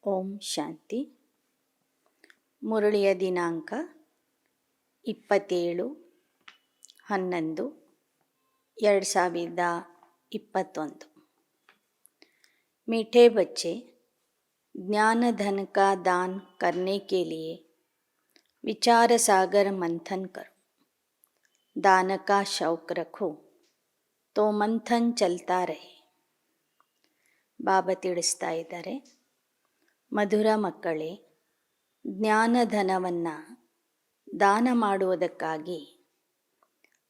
ಓಂ ಶಾಂತಿ. ಮುರಳಿಯ ದಿನಾಂಕ 27/11/2021। मीठे बच्चे, ज्ञान धन का दान करने के लिए विचार सागर मंथन करो। दान का शौक रखो तो ಮಂಥನ್ ಚಲ್ತಾ ರಹೆ. ಬಾಬಾ ತಿಳಿಸ್ತಾ ಇದ್ದಾರೆ, ಮಧುರ ಮಕ್ಕಳೇ, ಜ್ಞಾನಧನವನ್ನು ದಾನ ಮಾಡುವುದಕ್ಕಾಗಿ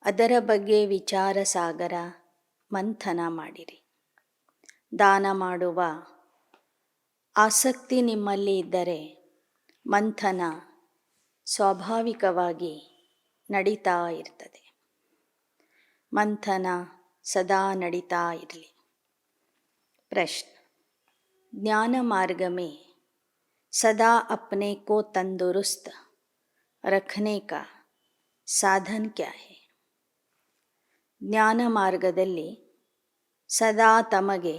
ಅದರ ಬಗ್ಗೆ ವಿಚಾರ ಸಾಗರ ಮಂಥನ ಮಾಡಿರಿ. ದಾನ ಮಾಡುವ ಆಸಕ್ತಿ ನಿಮ್ಮಲ್ಲಿ ಇದ್ದರೆ ಮಂಥನ ಸ್ವಾಭಾವಿಕವಾಗಿ ನಡೀತಾ ಇರ್ತದೆ. ಮಂಥನ ಸದಾ ನಡೀತಾ ಇರಲಿ. प्रश्न: ज्ञान मार्ग में सदा अपने को तंदुरुस्त रखने का साधन क्या है? ಜ್ಞಾನ ಮಾರ್ಗದಲ್ಲಿ ಸದಾ ತಮಗೆ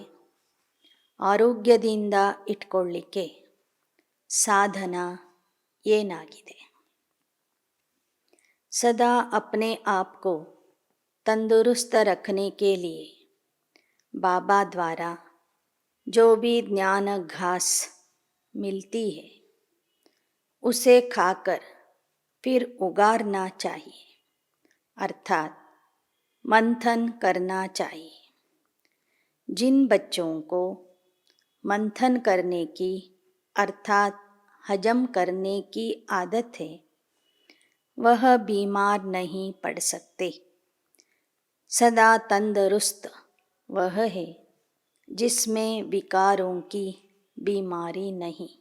ಆರೋಗ್ಯದಿಂದ ಇಟ್ಕೊಳ್ಳಿಕ್ಕೆ ಸಾಧನ ಏನಾಗಿದೆ? सदा अपने आप को तंदुरुस्त रखने के लिए बाबा द्वारा जो भी ज्ञान घास मिलती है उसे खाकर फिर उगारना चाहिए, अर्थात मंथन करना चाहिए। जिन बच्चों को मंथन करने की अर्थात हजम करने की आदत है वह बीमार नहीं पड़ सकते। सदा तंदुरुस्त वह है जिसमें विकारों की बीमारी नहीं.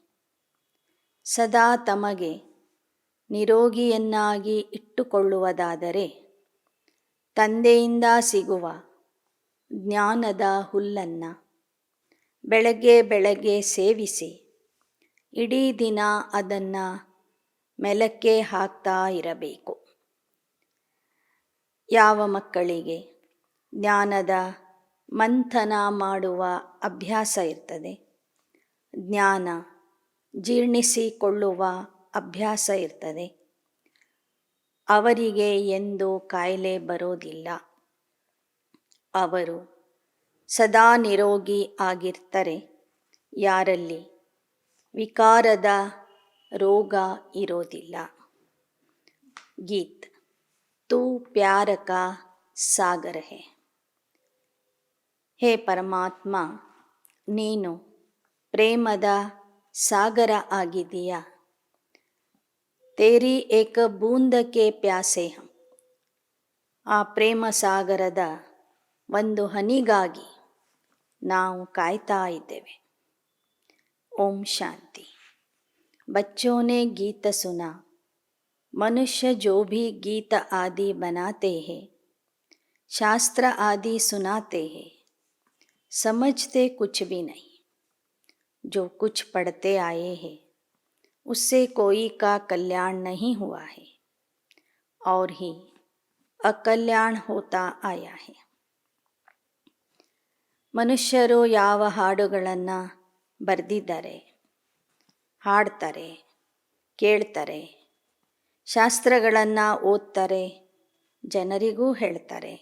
ಸದಾ ತಮಗೆ ನಿರೋಗಿಯನ್ನಾಗಿ ಇಟ್ಟುಕೊಳ್ಳುವುದಾದರೆ ತಂದೆಯಿಂದ ಸಿಗುವ ಜ್ಞಾನದ ಹುಲ್ಲನ್ನು ಬೆಳಗ್ಗೆ ಬೆಳಗ್ಗೆ ಸೇವಿಸಿ ಇಡೀ ದಿನ ಅದನ್ನು ಮೆಲಕ್ಕೆ ಹಾಕ್ತಾ ಇರಬೇಕು. ಯಾವ ಮಕ್ಕಳಿಗೆ ಜ್ಞಾನದ ಮಂಥನ ಮಾಡುವ ಅಭ್ಯಾಸ ಇರ್ತದೆ, ಜ್ಞಾನ ಜೀರ್ಣಿಸಿಕೊಳ್ಳುವ ಅಭ್ಯಾಸ ಇರ್ತದೆ, ಅವರಿಗೆ ಎಂದೂ ಕಾಯಿಲೆ ಬರೋದಿಲ್ಲ. ಅವರು ಸದಾ ನಿರೋಗಿ ಆಗಿರ್ತಾರೆ. ಯಾರಲ್ಲಿ ವಿಕಾರದ ರೋಗ ಇರೋದಿಲ್ಲ. ಗೀತ್: तू प्यार का सागर है. ಹೇ ಪರಮಾತ್ಮ, ನೀನು ಪ್ರೇಮದ ಸಾಗರ ಆಗಿದೀಯ. ತೇರಿ ಏಕ ಬೂಂದ ಕೆ ಪ್ಯಾಸೆ ಹಂ. ಆ ಪ್ರೇಮ ಸಾಗರದ ಒಂದು ಹನಿಗಾಗಿ ನಾವು ಕಾಯ್ತಾ ಇದ್ದೇವೆ. ಓಂ ಶಾಂತಿ. बच्चों ने गीत सुना, मनुष्य जो भी गीत आदि बनाते हैं, शास्त्र आदि सुनाते हैं, समझते कुछ भी नहीं. जो कुछ पढ़ते आए हैं उससे कोई का कल्याण नहीं हुआ है और ही अकल्याण होता आया है. ಮನುಷ್ಯರು ಯಾವ ಹಾಡುಗಳನ್ನು ಬರೆದಿದ್ದಾರೆ, ಹಾಡ್ತಾರೆ, ಕೇಳ್ತಾರೆ, ಶಾಸ್ತ್ರಗಳನ್ನು ಓದ್ತಾರೆ, ಜನರಿಗೂ ಹೇಳ್ತಾರೆ,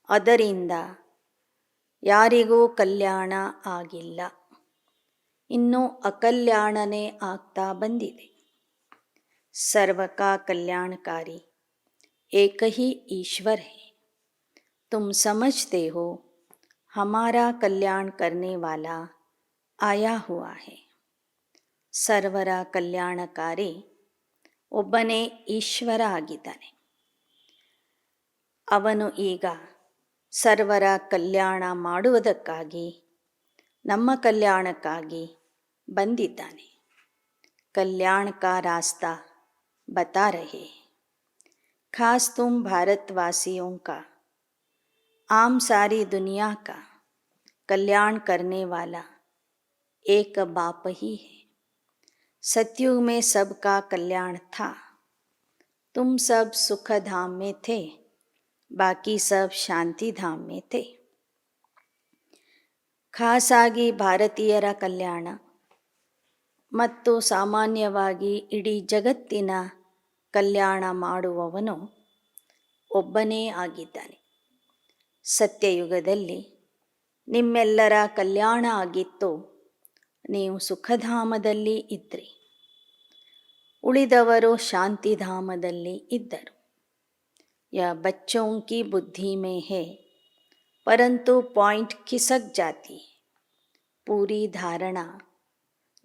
ಅದರಿಂದ ಯಾರಿಗೂ ಕಲ್ಯಾಣ ಆಗಿಲ್ಲ. ಇನ್ನೂ ಅಕಲ್ಯಾಣನೇ ಆಗ್ತಾ ಬಂದಿದೆ. सर्व का कल्याणकारी एक ही ईश्वर है. तुम समझते हो हमारा कल्याण करने वाला आया हुआ है. ಸರ್ವರ ಕಲ್ಯಾಣಕಾರಿ ಒಬ್ಬನೇ ಈಶ್ವರ ಆಗಿದ್ದಾನೆ. ಅವನು ಈಗ ಸರ್ವರ ಕಲ್ಯಾಣ ಮಾಡುವುದಕ್ಕಾಗಿ, ನಮ್ಮ ಕಲ್ಯಾಣಕ್ಕಾಗಿ ಬಂದಿದ್ದಾನೆ. कल्याण का रास्ता बता रहे. खास तुम भारतवासियों का, आम सारी दुनिया का कल्याण करने वाला एक बाप ही है. सतयुग में सबका कल्याण था. तुम सब सुख धाम में थे, बाकी सब शांति धाम में थे. ಖಾಸಾಗಿ ಭಾರತೀಯರ ಕಲ್ಯಾಣ ಮತ್ತು ಸಾಮಾನ್ಯವಾಗಿ ಇಡೀ ಜಗತ್ತಿನ ಕಲ್ಯಾಣ ಮಾಡುವವನು ಒಬ್ಬನೇ ಆಗಿದ್ದಾನೆ. ಸತ್ಯಯುಗದಲ್ಲಿ ನಿಮ್ಮೆಲ್ಲರ ಕಲ್ಯಾಣ ಆಗಿತ್ತು, ನೀವು ಸುಖಧಾಮದಲ್ಲಿ ಇದ್ರಿ. ಉಳಿದವರು ಶಾಂತಿಧಾಮದಲ್ಲಿ ಇದ್ದರು. ಯ ಬಚ್ಚೋಂ ಕಿ ಬುದ್ಧಿ ಮೇ ಹೇ ಪರಂತು ಪಾಯಿಂಟ್ ಖಿಸಕ್ ಜಾತಿ पूरी धारणा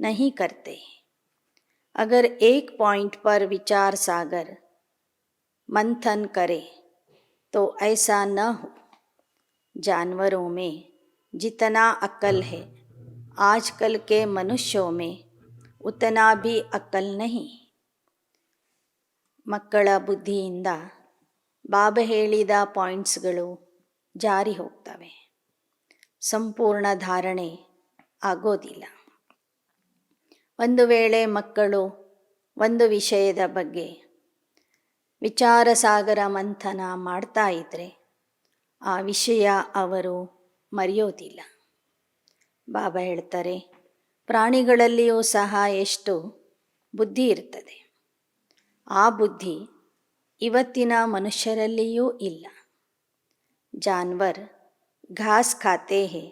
नहीं करते. अगर एक पॉइंट पर विचार सागर मंथन करे तो ऐसा न हो. जानवरों में जितना अक्ल है आजकल के मनुष्यों में उतना भी अक्ल नहीं. ಮಕ್ಕಳ ಬುದ್ಧಿಯಿಂದ ಬಾಬಾ ಹೇಳಿದ ಪಾಯಿಂಟ್ಸ್ಗಳು ಜಾರಿ ಹೋಗ್ತವೆ, ಸಂಪೂರ್ಣ ಧಾರಣೆ ಆಗೋದಿಲ್ಲ. ಒಂದು ವೇಳೆ ಮಕ್ಕಳು ಒಂದು ವಿಷಯದ ಬಗ್ಗೆ ವಿಚಾರ ಸಾಗರ ಮಂಥನ ಮಾಡ್ತಾ ಇದ್ದರೆ ಆ ವಿಷಯ ಅವರು ಮರೆಯೋದಿಲ್ಲ. ಬಾಬಾ ಹೇಳ್ತಾರೆ, ಪ್ರಾಣಿಗಳಲ್ಲಿಯೂ ಸಹ ಎಷ್ಟು ಬುದ್ಧಿ ಇರ್ತದೆ, ಆ ಬುದ್ಧಿ ಇವತ್ತಿನ ಮನುಷ್ಯರಲ್ಲಿಯೂ ಇಲ್ಲ. ಜಾನ್ವರ್ घास खाते हैं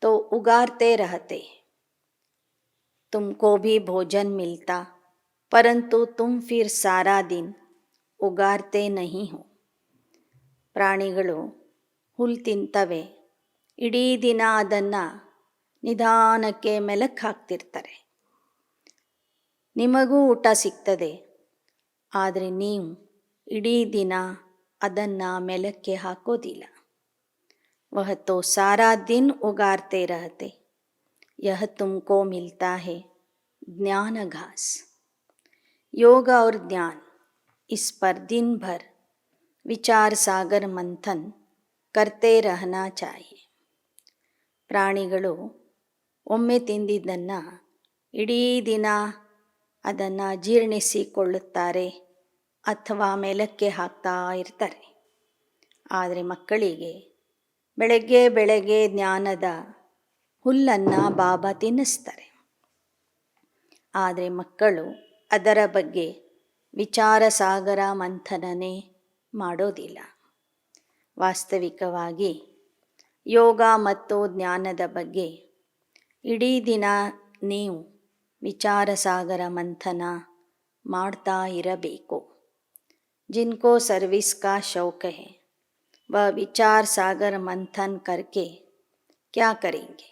तो उगारते रहते. तुमको भी भोजन मिलता परंतु तुम फिर सारा दिन उगारते नहीं हो. ಪ್ರಾಣಿಗಳು ಹುಲ್ಲು ತಿಂತವೆ, ಇಡೀ ದಿನ ಅದನ್ನು ನಿಧಾನಕ್ಕೆ ಮೆಲಕ್ಕೆ ಹಾಕ್ತಿರ್ತಾರೆ. ನಿಮಗೂ ಊಟ ಸಿಗ್ತದೆ, ಆದರೆ ನೀವು ಇಡೀ ದಿನ ಅದನ್ನು ಮೆಲಕ್ಕೆ ಹಾಕೋದಿಲ್ಲ. वह तो सारा दिन उगारते रहते. यह तुमको मिलता है ज्ञान घास. योग और ज्ञान इस पर दिन भर विचार सागर मंथन करते रहना चाहिए. ಪ್ರಾಣಿಗಳು ಒಮ್ಮೆ ತಿಂದಿದ್ದನ್ನು ಇಡೀ ದಿನ ಅದನ್ನು ಜೀರ್ಣಿಸಿಕೊಳ್ಳುತ್ತಾರೆ ಅಥವಾ ಮೇಲಕ್ಕೆ ಹಾಕ್ತಾ ಇರ್ತಾರೆ. ಆದರೆ ಮಕ್ಕಳಿಗೆ ಬೆಳಗ್ಗೆ ಬೆಳಗ್ಗೆ ಜ್ಞಾನದ ಹುಲ್ಲನ್ನು ಬಾಬಾ ತಿನ್ನಿಸ್ತಾರೆ. ಆದರೆ ಮಕ್ಕಳು ಅದರ ಬಗ್ಗೆ ವಿಚಾರ ಸಾಗರ ಮಂಥನನೇ ಮಾಡೋದಿಲ್ಲ. ವಾಸ್ತವಿಕವಾಗಿ ಯೋಗ ಮತ್ತು ಜ್ಞಾನದ ಬಗ್ಗೆ ಇಡೀ ದಿನ ನೀವು ವಿಚಾರ ಸಾಗರ ಮಂಥನ ಮಾಡ್ತಾ ಇರಬೇಕು. ಜಿನ್ಕೋ ಸರ್ವಿಸ್ ಕಾ ಶೌಕ ಹೈ वह विचार सागर मंथन करके क्या करेंगे.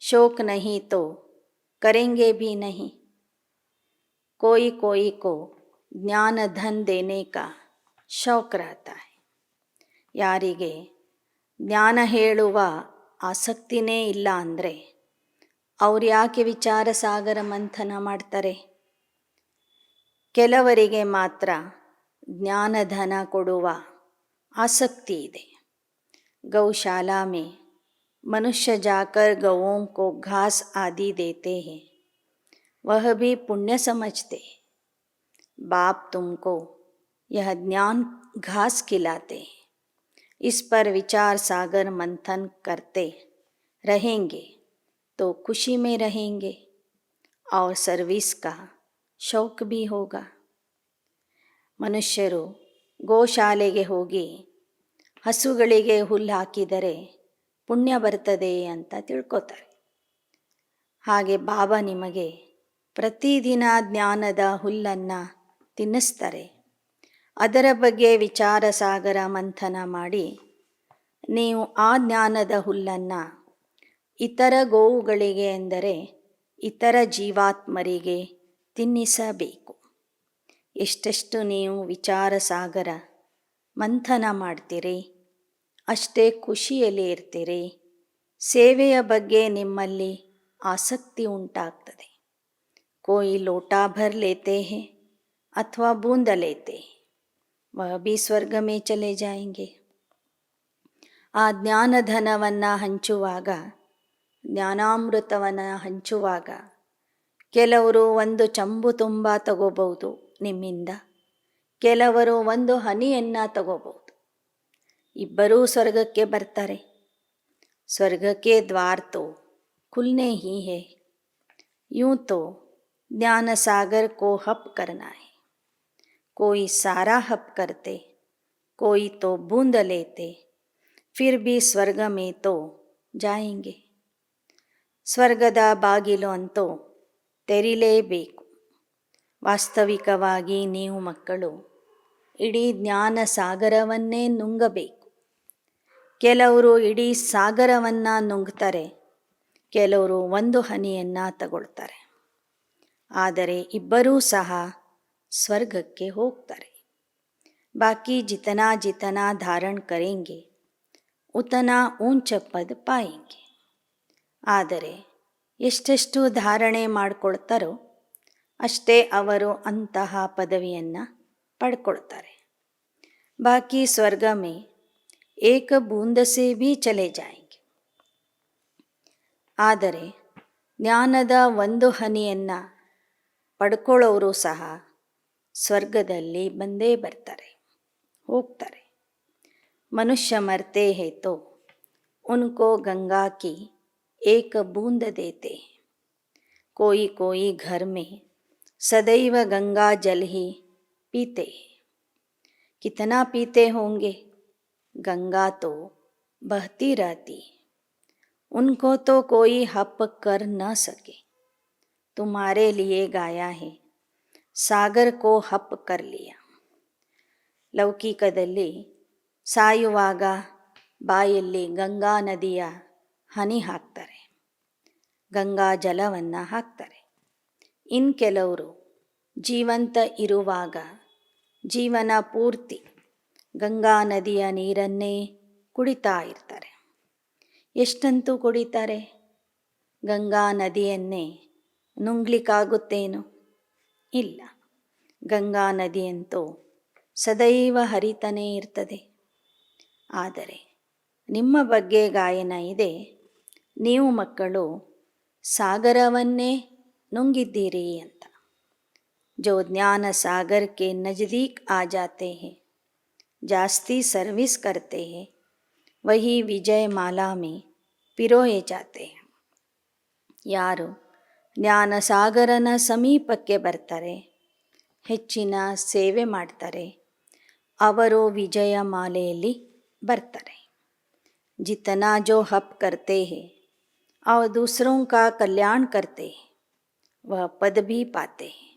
शौक नहीं तो करेंगे भी नहीं. कोई कोई को ज्ञान धन देने का शौक रहता है. ಯಾರಿಗೆ ಜ್ಞಾನ ಹೇಳುವ ಆಸಕ್ತಿನೇ ಇಲ್ಲ ಅಂದರೆ ಅವ್ರು ಯಾಕೆ ವಿಚಾರ ಸಾಗರ ಮಂಥನ ಮಾಡ್ತಾರೆ? ಕೆಲವರಿಗೆ ಮಾತ್ರ ಜ್ಞಾನಧನ ಕೊಡುವ आसक्ति ಇದೆ. गौशाला में मनुष्य जाकर गौओं को घास आदि देते हैं, वह भी पुण्य समझते. बाप तुमको यह ज्ञान घास खिलाते हैं. इस पर विचार सागर मंथन करते रहेंगे तो खुशी में रहेंगे और सर्विस का शौक भी होगा. ಮನುಷ್ಯರು ಗೋಶಾಲೆಗೆ ಹೋಗಿ ಹಸುಗಳಿಗೆ ಹುಲ್ಲು ಹಾಕಿದರೆ ಪುಣ್ಯ ಬರ್ತದೆ ಅಂತ ತಿಳ್ಕೊತಾರೆ. ಹಾಗೆ ಬಾಬಾ ನಿಮಗೆ ಪ್ರತಿದಿನ ಜ್ಞಾನದ ಹುಲ್ಲನ್ನು ತಿನ್ನಿಸ್ತಾರೆ. ಅದರ ಬಗ್ಗೆ ವಿಚಾರ ಸಾಗರ ಮಂಥನ ಮಾಡಿ ನೀವು ಆ ಜ್ಞಾನದ ಹುಲ್ಲನ್ನು ಇತರ ಗೋವುಗಳಿಗೆ ಎಂದರೆ ಇತರ ಜೀವಾತ್ಮರಿಗೆ ತಿನ್ನಿಸಬೇಕು. ಎಷ್ಟೆಷ್ಟು ನೀವು ವಿಚಾರ ಸಾಗರ ಮಂಥನ ಮಾಡ್ತೀರಿ ಅಷ್ಟೇ ಖುಷಿಯಲ್ಲಿ ಇರ್ತೀರಿ. ಸೇವೆಯ ಬಗ್ಗೆ ನಿಮ್ಮಲ್ಲಿ ಆಸಕ್ತಿ ಉಂಟಾಗ್ತದೆ. ಕೋಯಿ ಲೋಟಾ ಭರ್ ಲೇತೆ ಹೇ ಅಥವಾ ಬೂಂದ ಲೇತೆ ವಹ ಭಿ ಸ್ವರ್ಗ ಮೇ ಚಲೆ ಜಾಯೆಂಗೆ. ಆ ಜ್ಞಾನಧನವನ್ನು ಹಂಚುವಾಗ, ಜ್ಞಾನಾಮೃತವನ್ನು ಹಂಚುವಾಗ ಕೆಲವರು ಒಂದು ಚಂಬು ತುಂಬ ತಗೋಬಹುದು ನಿಮ್ಮಿಂದ, ಕೆಲವರು ಒಂದು ಹನಿಯನ್ನು ತಗೋಬಹುದು. ಇಬ್ಬರೂ ಸ್ವರ್ಗಕ್ಕೆ ಬರ್ತಾರೆ. ಸ್ವರ್ಗಕ್ಕೆ ದ್ವಾರ ತೋ ಖುಲ್ನೆ ಹಿ ಹೇ. यूं तो ज्ञान सागर को हप करना है। कोई सारा हप करते, कोई तो बूंद लेते, फिर भी ಸ್ವರ್ಗ में तो जाएंगे. ಸ್ವರ್ಗದ ಬಾಗಿಲು ಅಂತೂ ತೆರೀಲೇಬೇಕು. ವಾಸ್ತವಿಕವಾಗಿ ನೀವು ಮಕ್ಕಳು ಇಡೀ ಜ್ಞಾನ ಸಾಗರವನ್ನೇ ನುಂಗಬೇಕು. ಕೆಲವರು ಇಡೀ ಸಾಗರವನ್ನು ನುಂಗ್ತಾರೆ, ಕೆಲವರು ಒಂದು ಹನಿಯನ್ನು ತಗೊಳ್ತಾರೆ. ಆದರೆ ಇಬ್ಬರೂ ಸಹ ಸ್ವರ್ಗಕ್ಕೆ ಹೋಗ್ತಾರೆ. ಬಾಕಿ ಜಿತನಾ ಜಿತನಾ ಧಾರಣ ಕರೆಂಗೆ ಉತನಾ ಊಂಚ ಪದ ಪಾಯೆಂಗೆ. ಆದರೆ ಎಷ್ಟೆಷ್ಟು ಧಾರಣೆ ಮಾಡಿಕೊಳ್ತಾರೋ ಅಷ್ಟೇ ಅವರು ಅಂತಹ ಪದವಿಯನ್ನು ಪಡ್ಕೊಳ್ತಾರೆ. ಬಾಕಿ ಸ್ವರ್ಗ ಮೇ ಏಕ ಬೂಂದ ಸೆ ಭೀ ಚಲೆ ಜಾಯೆಂಗೆ. ಆದರೆ ಜ್ಞಾನದ ಒಂದು ಹನಿಯನ್ನು ಪಡ್ಕೊಳ್ಳೋರು ಸಹ ಸ್ವರ್ಗದಲ್ಲಿ ಬಂದೇ ಬರ್ತಾರೆ, ಹೋಗ್ತಾರೆ. ಮನುಷ್ಯ ಮರ್ತೆ ಹೇ ತೋ ಉನ್ಕೋ ಗಂಗಾ ಕಿ ಏಕ ಬೂಂದ ದೇತೆ. कोई कोई घर में सदैव गंगा जल ही पीते हैं. कितना पीते होंगे? गंगा तो बहती रहती, उनको तो कोई हप कर न सके. तुम्हारे लिए गाया है, ಸಾಗರ್ ಕೋ ಹಪ್ ಕರ್ ಲಿಯಾ. ಲೌಕಿಕದಲ್ಲಿ ಸಾಯುವಾಗ ಬಾಯಲ್ಲಿ ಗಂಗಾ ನದಿಯ ಹನಿ ಹಾಕ್ತಾರೆ, ಗಂಗಾ ಜಲವನ್ನು ಹಾಕ್ತಾರೆ. ಇನ್ನು ಕೆಲವರು ಜೀವಂತ ಇರುವಾಗ ಜೀವನ ಪೂರ್ತಿ ಗಂಗಾ ನದಿಯ ನೀರನ್ನೇ ಕುಡಿತಾ ಇರ್ತಾರೆ. ಎಷ್ಟಂತೂ ಕುಡಿತಾರೆ? ಗಂಗಾ ನದಿಯನ್ನೇ ನುಂಗ್ಲಿಕ್ಕಾಗುತ್ತೇನೋ? ಇಲ್ಲ. ಗಂಗಾ ನದಿಯಂತೂ ಸದೈವ ಹರಿತಾನೇ ಇರ್ತದೆ. ಆದರೆ ನಿಮ್ಮ ಬಗ್ಗೆ ಗಾಯನ ಇದೆ, ನೀವು ಮಕ್ಕಳು ಸಾಗರವನ್ನೇ ನುಂಗಿದ್ದೀರಿ ಅಂತ. ಜೋ ಜ್ಞಾನ ಸಾಗರ್ ಕೆ ನಜದೀಕ್ ಆ ಜಾತೆ ಹೇ, ಜಾಸ್ತಿ ಸರ್ವಿಸ್ ಕರ್ತೆ ಹೇ, ವಹಿ ವಿಜಯ ಮಾಲಾ ಮೇ ಪಿರೋಯೆ ಜಾತೆ ಹೇ. ಯಾರು ಜ್ಞಾನ ಸಾಗರನ ಸಮೀಪಕ್ಕೆ ಬರ್ತಾರೆ, ಹೆಚ್ಚಿನ ಸೇವೆ ಮಾಡ್ತಾರೆ, ಅವರು ವಿಜಯ ಮಾಲೆಯಲ್ಲಿ ಬರ್ತಾರೆ. ಜಿತನಾ ಜೋ ಹಪ್ ಕರ್ತೆ ಹೇ और दूसरों का कल्याण करते हैं, वह पद भी पाते हैं.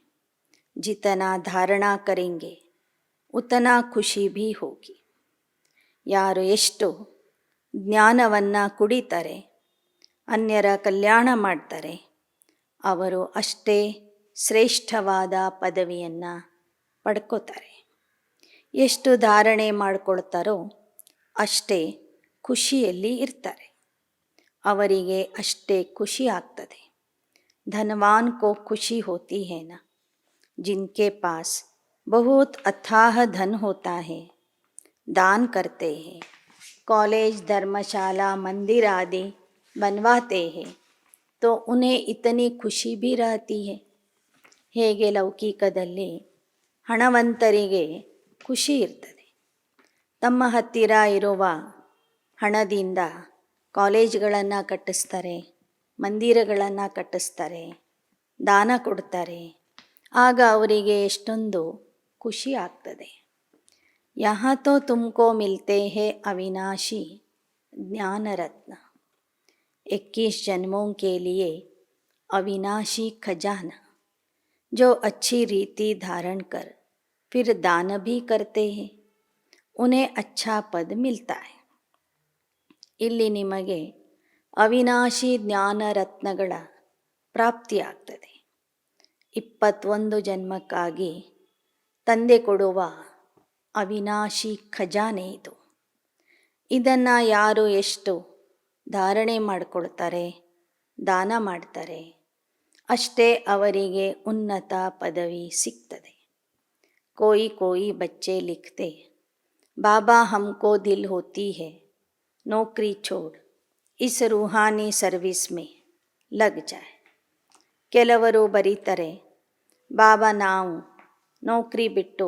जितना धारणा करेंगे उतना ಖುಷಿ भी होगी. ಯಾರು ಎಷ್ಟು ಜ್ಞಾನವನ್ನು ಕುಡಿತಾರೆ, ಅನ್ಯರ ಕಲ್ಯಾಣ ಮಾಡ್ತಾರೆ, ಅವರು ಅಷ್ಟೇ ಶ್ರೇಷ್ಠವಾದ ಪದವಿಯನ್ನು ಪಡ್ಕೋತಾರೆ. ಎಷ್ಟು ಧಾರಣೆ ಮಾಡಿಕೊಳ್ತಾರೋ ಅಷ್ಟೇ ಖುಷಿಯಲ್ಲಿ ಇರ್ತಾರೆ, ಅವರಿಗೆ ಅಷ್ಟೇ ಖುಷಿ ಆಗ್ತದೆ. ಧನವಾನ್ ಕೋ ಖುಷಿ ಹೋತಿ ಹೇ ನಾ, ಜಿನ್ಕೆ ಪಾಸ್ ಬಹುತ್ ಅಥಾಹ ಧನ್ ಹೋತಾ ಹೇ, दान करते हैं, कॉलेज धर्मशाला मंदिर आदि बनवाते हैं, तो उन्हें इतनी खुशी भी रहती है. ಹೇಗೆ ಲೌಕಿಕದಲ್ಲಿ ಹಣವಂತರಿಗೆ ಖುಷಿ ಇರ್ತದೆ, ತಮ್ಮ ಹತ್ತಿರ ಇರುವ ಹಣದಿಂದ ಕಾಲೇಜ್ಗಳನ್ನು ಕಟ್ಟಿಸ್ತಾರೆ, ಮಂದಿರಗಳನ್ನು ಕಟ್ಟಿಸ್ತಾರೆ, ದಾನ ಕೊಡ್ತಾರೆ, ಆಗ ಅವರಿಗೆ ಎಷ್ಟೊಂದು ಖುಷಿ ಆಗ್ತದೆ. यहाँ तो तुमको मिलते हैं अविनाशी ज्ञान रत्न, 21 जन्मों के लिए अविनाशी खजाना, जो अच्छी रीति धारण कर फिर दान भी करते हैं, उन्हें अच्छा पद मिलता है. ಇಲ್ಲಿ ನಿಮಗೆ ಅವಿನಾಶಿ ಜ್ಞಾನ ರತ್ನಗಳ ಪ್ರಾಪ್ತಿಯಾಗ್ತದೆ. 21 ಜನ್ಮಕ್ಕಾಗಿ ತಂದೆ ಕೊಡುವ ಅವಿನಾಶಿ ಖಜಾನೆ ಇದು. ಇದನ್ನು ಯಾರು ಎಷ್ಟು ಧಾರಣೆ ಮಾಡಿಕೊಳ್ತಾರೆ, ದಾನ ಮಾಡ್ತಾರೆ, ಅಷ್ಟೇ ಅವರಿಗೆ ಉನ್ನತ ಪದವಿ ಸಿಗ್ತದೆ. ಕೋಯಿ ಕೋಯಿ ಬಚ್ಚೆ ಲಿಖ್ತೆ, ಬಾಬಾ ಹಮ್ಕೋ ದಿಲ್ ಹೋತಿ ಹೇ ನೌಕರಿ ಛೋಡ್ ಇಸ್ ರೂಹಾನಿ ಸರ್ವಿಸ್ ಮೇ ಲಗ್ ಜಾಯ್. ಕೆಲವರು ಬರೀತಾರೆ, ಬಾಬಾ ನಾವು ನೌಕರಿ ಬಿಟ್ಟು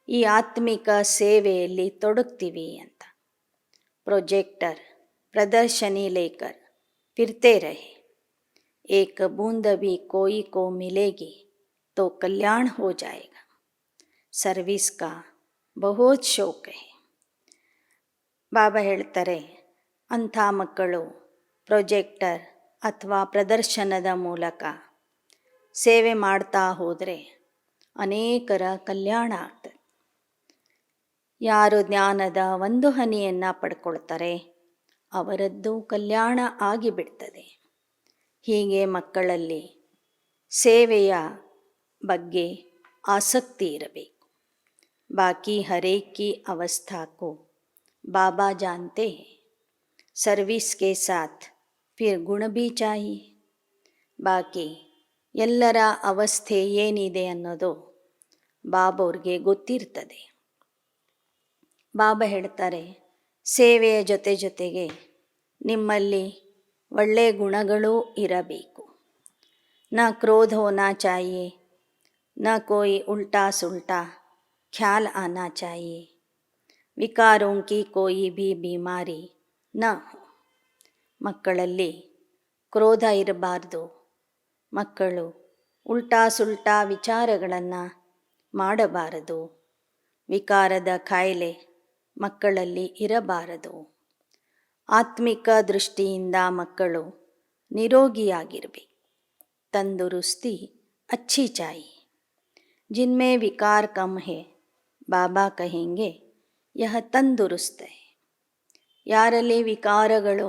ಈ ಆತ್ಮಿಕ ಸೇವೆಯಲ್ಲಿ ತೊಡಗ್ತೀವಿ ಅಂತ. ಪ್ರೊಜೆಕ್ಟರ್ ಪ್ರದರ್ಶನಿ ಲೇಕರ್ ಫಿರ್ತೆ ರಹೆ. एक बूंद भी कोई को मिलेगी तो कल्याण हो जाएगा. ಸರ್ವಿಸ್ ಕಾ ಬಹುತ್ ಶೌಕ್ ಹೈ. ಬಾಬಾ ಹೇಳ್ತಾರೆ, ಅಂಥ ಮಕ್ಕಳು ಪ್ರೊಜೆಕ್ಟರ್ ಅಥವಾ ಪ್ರದರ್ಶನದ ಮೂಲಕ ಸೇವೆ ಮಾಡ್ತಾ ಹೋದರೆ ಅನೇಕರ ಕಲ್ಯಾಣ ಆಗ್ತದೆ. ಯಾರು ಜ್ಞಾನದ ಒಂದು ಹನಿಯನ್ನು ಪಡ್ಕೊಳ್ತಾರೆ ಅವರದ್ದು ಕಲ್ಯಾಣ ಆಗಿಬಿಡ್ತದೆ. ಹೀಗೆ ಮಕ್ಕಳಲ್ಲಿ ಸೇವೆಯ ಬಗ್ಗೆ ಆಸಕ್ತಿ ಇರಬೇಕು. ಬಾಕಿ ಹರೇಕ್ ಕಿ ಅವಸ್ಥಾ ಕೋ ಬಾಬಾ ಜಾನ್ತೆ ಹೈ. ಸರ್ವಿಸ್ ಕೆ ಸಾಥ್ ಫಿರ್ ಗುಣ ಭೀ ಚಾಹಿಯೆ. ಬಾಕಿ ಎಲ್ಲರ ಅವಸ್ಥೆ ಏನಿದೆ ಅನ್ನೋದು ಬಾಬವ್ರಿಗೆ ಗೊತ್ತಿರ್ತದೆ. ಬಾಬಾ ಹೇಳ್ತಾರೆ, ಸೇವೆಯ ಜೊತೆ ಜೊತೆಗೆ ನಿಮ್ಮಲ್ಲಿ ಒಳ್ಳೆಯ ಗುಣಗಳೂ ಇರಬೇಕು. ನ ಕ್ರೋಧ ಹೋನಾ ಚಾಹಿಯೆ, ನ ಕೋಯಿ ಉಲ್ಟಾ ಸುಲ್ಟಾ ಖ್ಯಾಲ್ ಆನಾ ಚಾಹಿಯೆ, ವಿಕಾರೋಂ ಕಿ ಕೋಯಿ ಭೀ ಬೀಮಾರಿ ನ ಹೋ. ಮಕ್ಕಳಲ್ಲಿ ಕ್ರೋಧ ಇರಬಾರ್ದು. ಮಕ್ಕಳು ಉಲ್ಟಾ ಸುಲ್ಟಾ ವಿಚಾರಗಳನ್ನು ಮಾಡಬಾರದು. ವಿಕಾರದ ಕಾಯಿಲೆ ಮಕ್ಕಳಲ್ಲಿ ಇರಬಾರದು. ಆತ್ಮಿಕ ದೃಷ್ಟಿಯಿಂದ ಮಕ್ಕಳು ನಿರೋಗಿಯಾಗಿರಬೇಕು. ತಂದುರುಸ್ತಿ ಅಚ್ಚಿ ಚಾಹಿಯೆ. जिनमें विकार कम है ಬಾಬಾ ಕಹೆಂಗೆ ಯಹ ತಂದುರುಸ್ತ್ ಹೈ. ಯಾರಲ್ಲಿ ವಿಕಾರಗಳು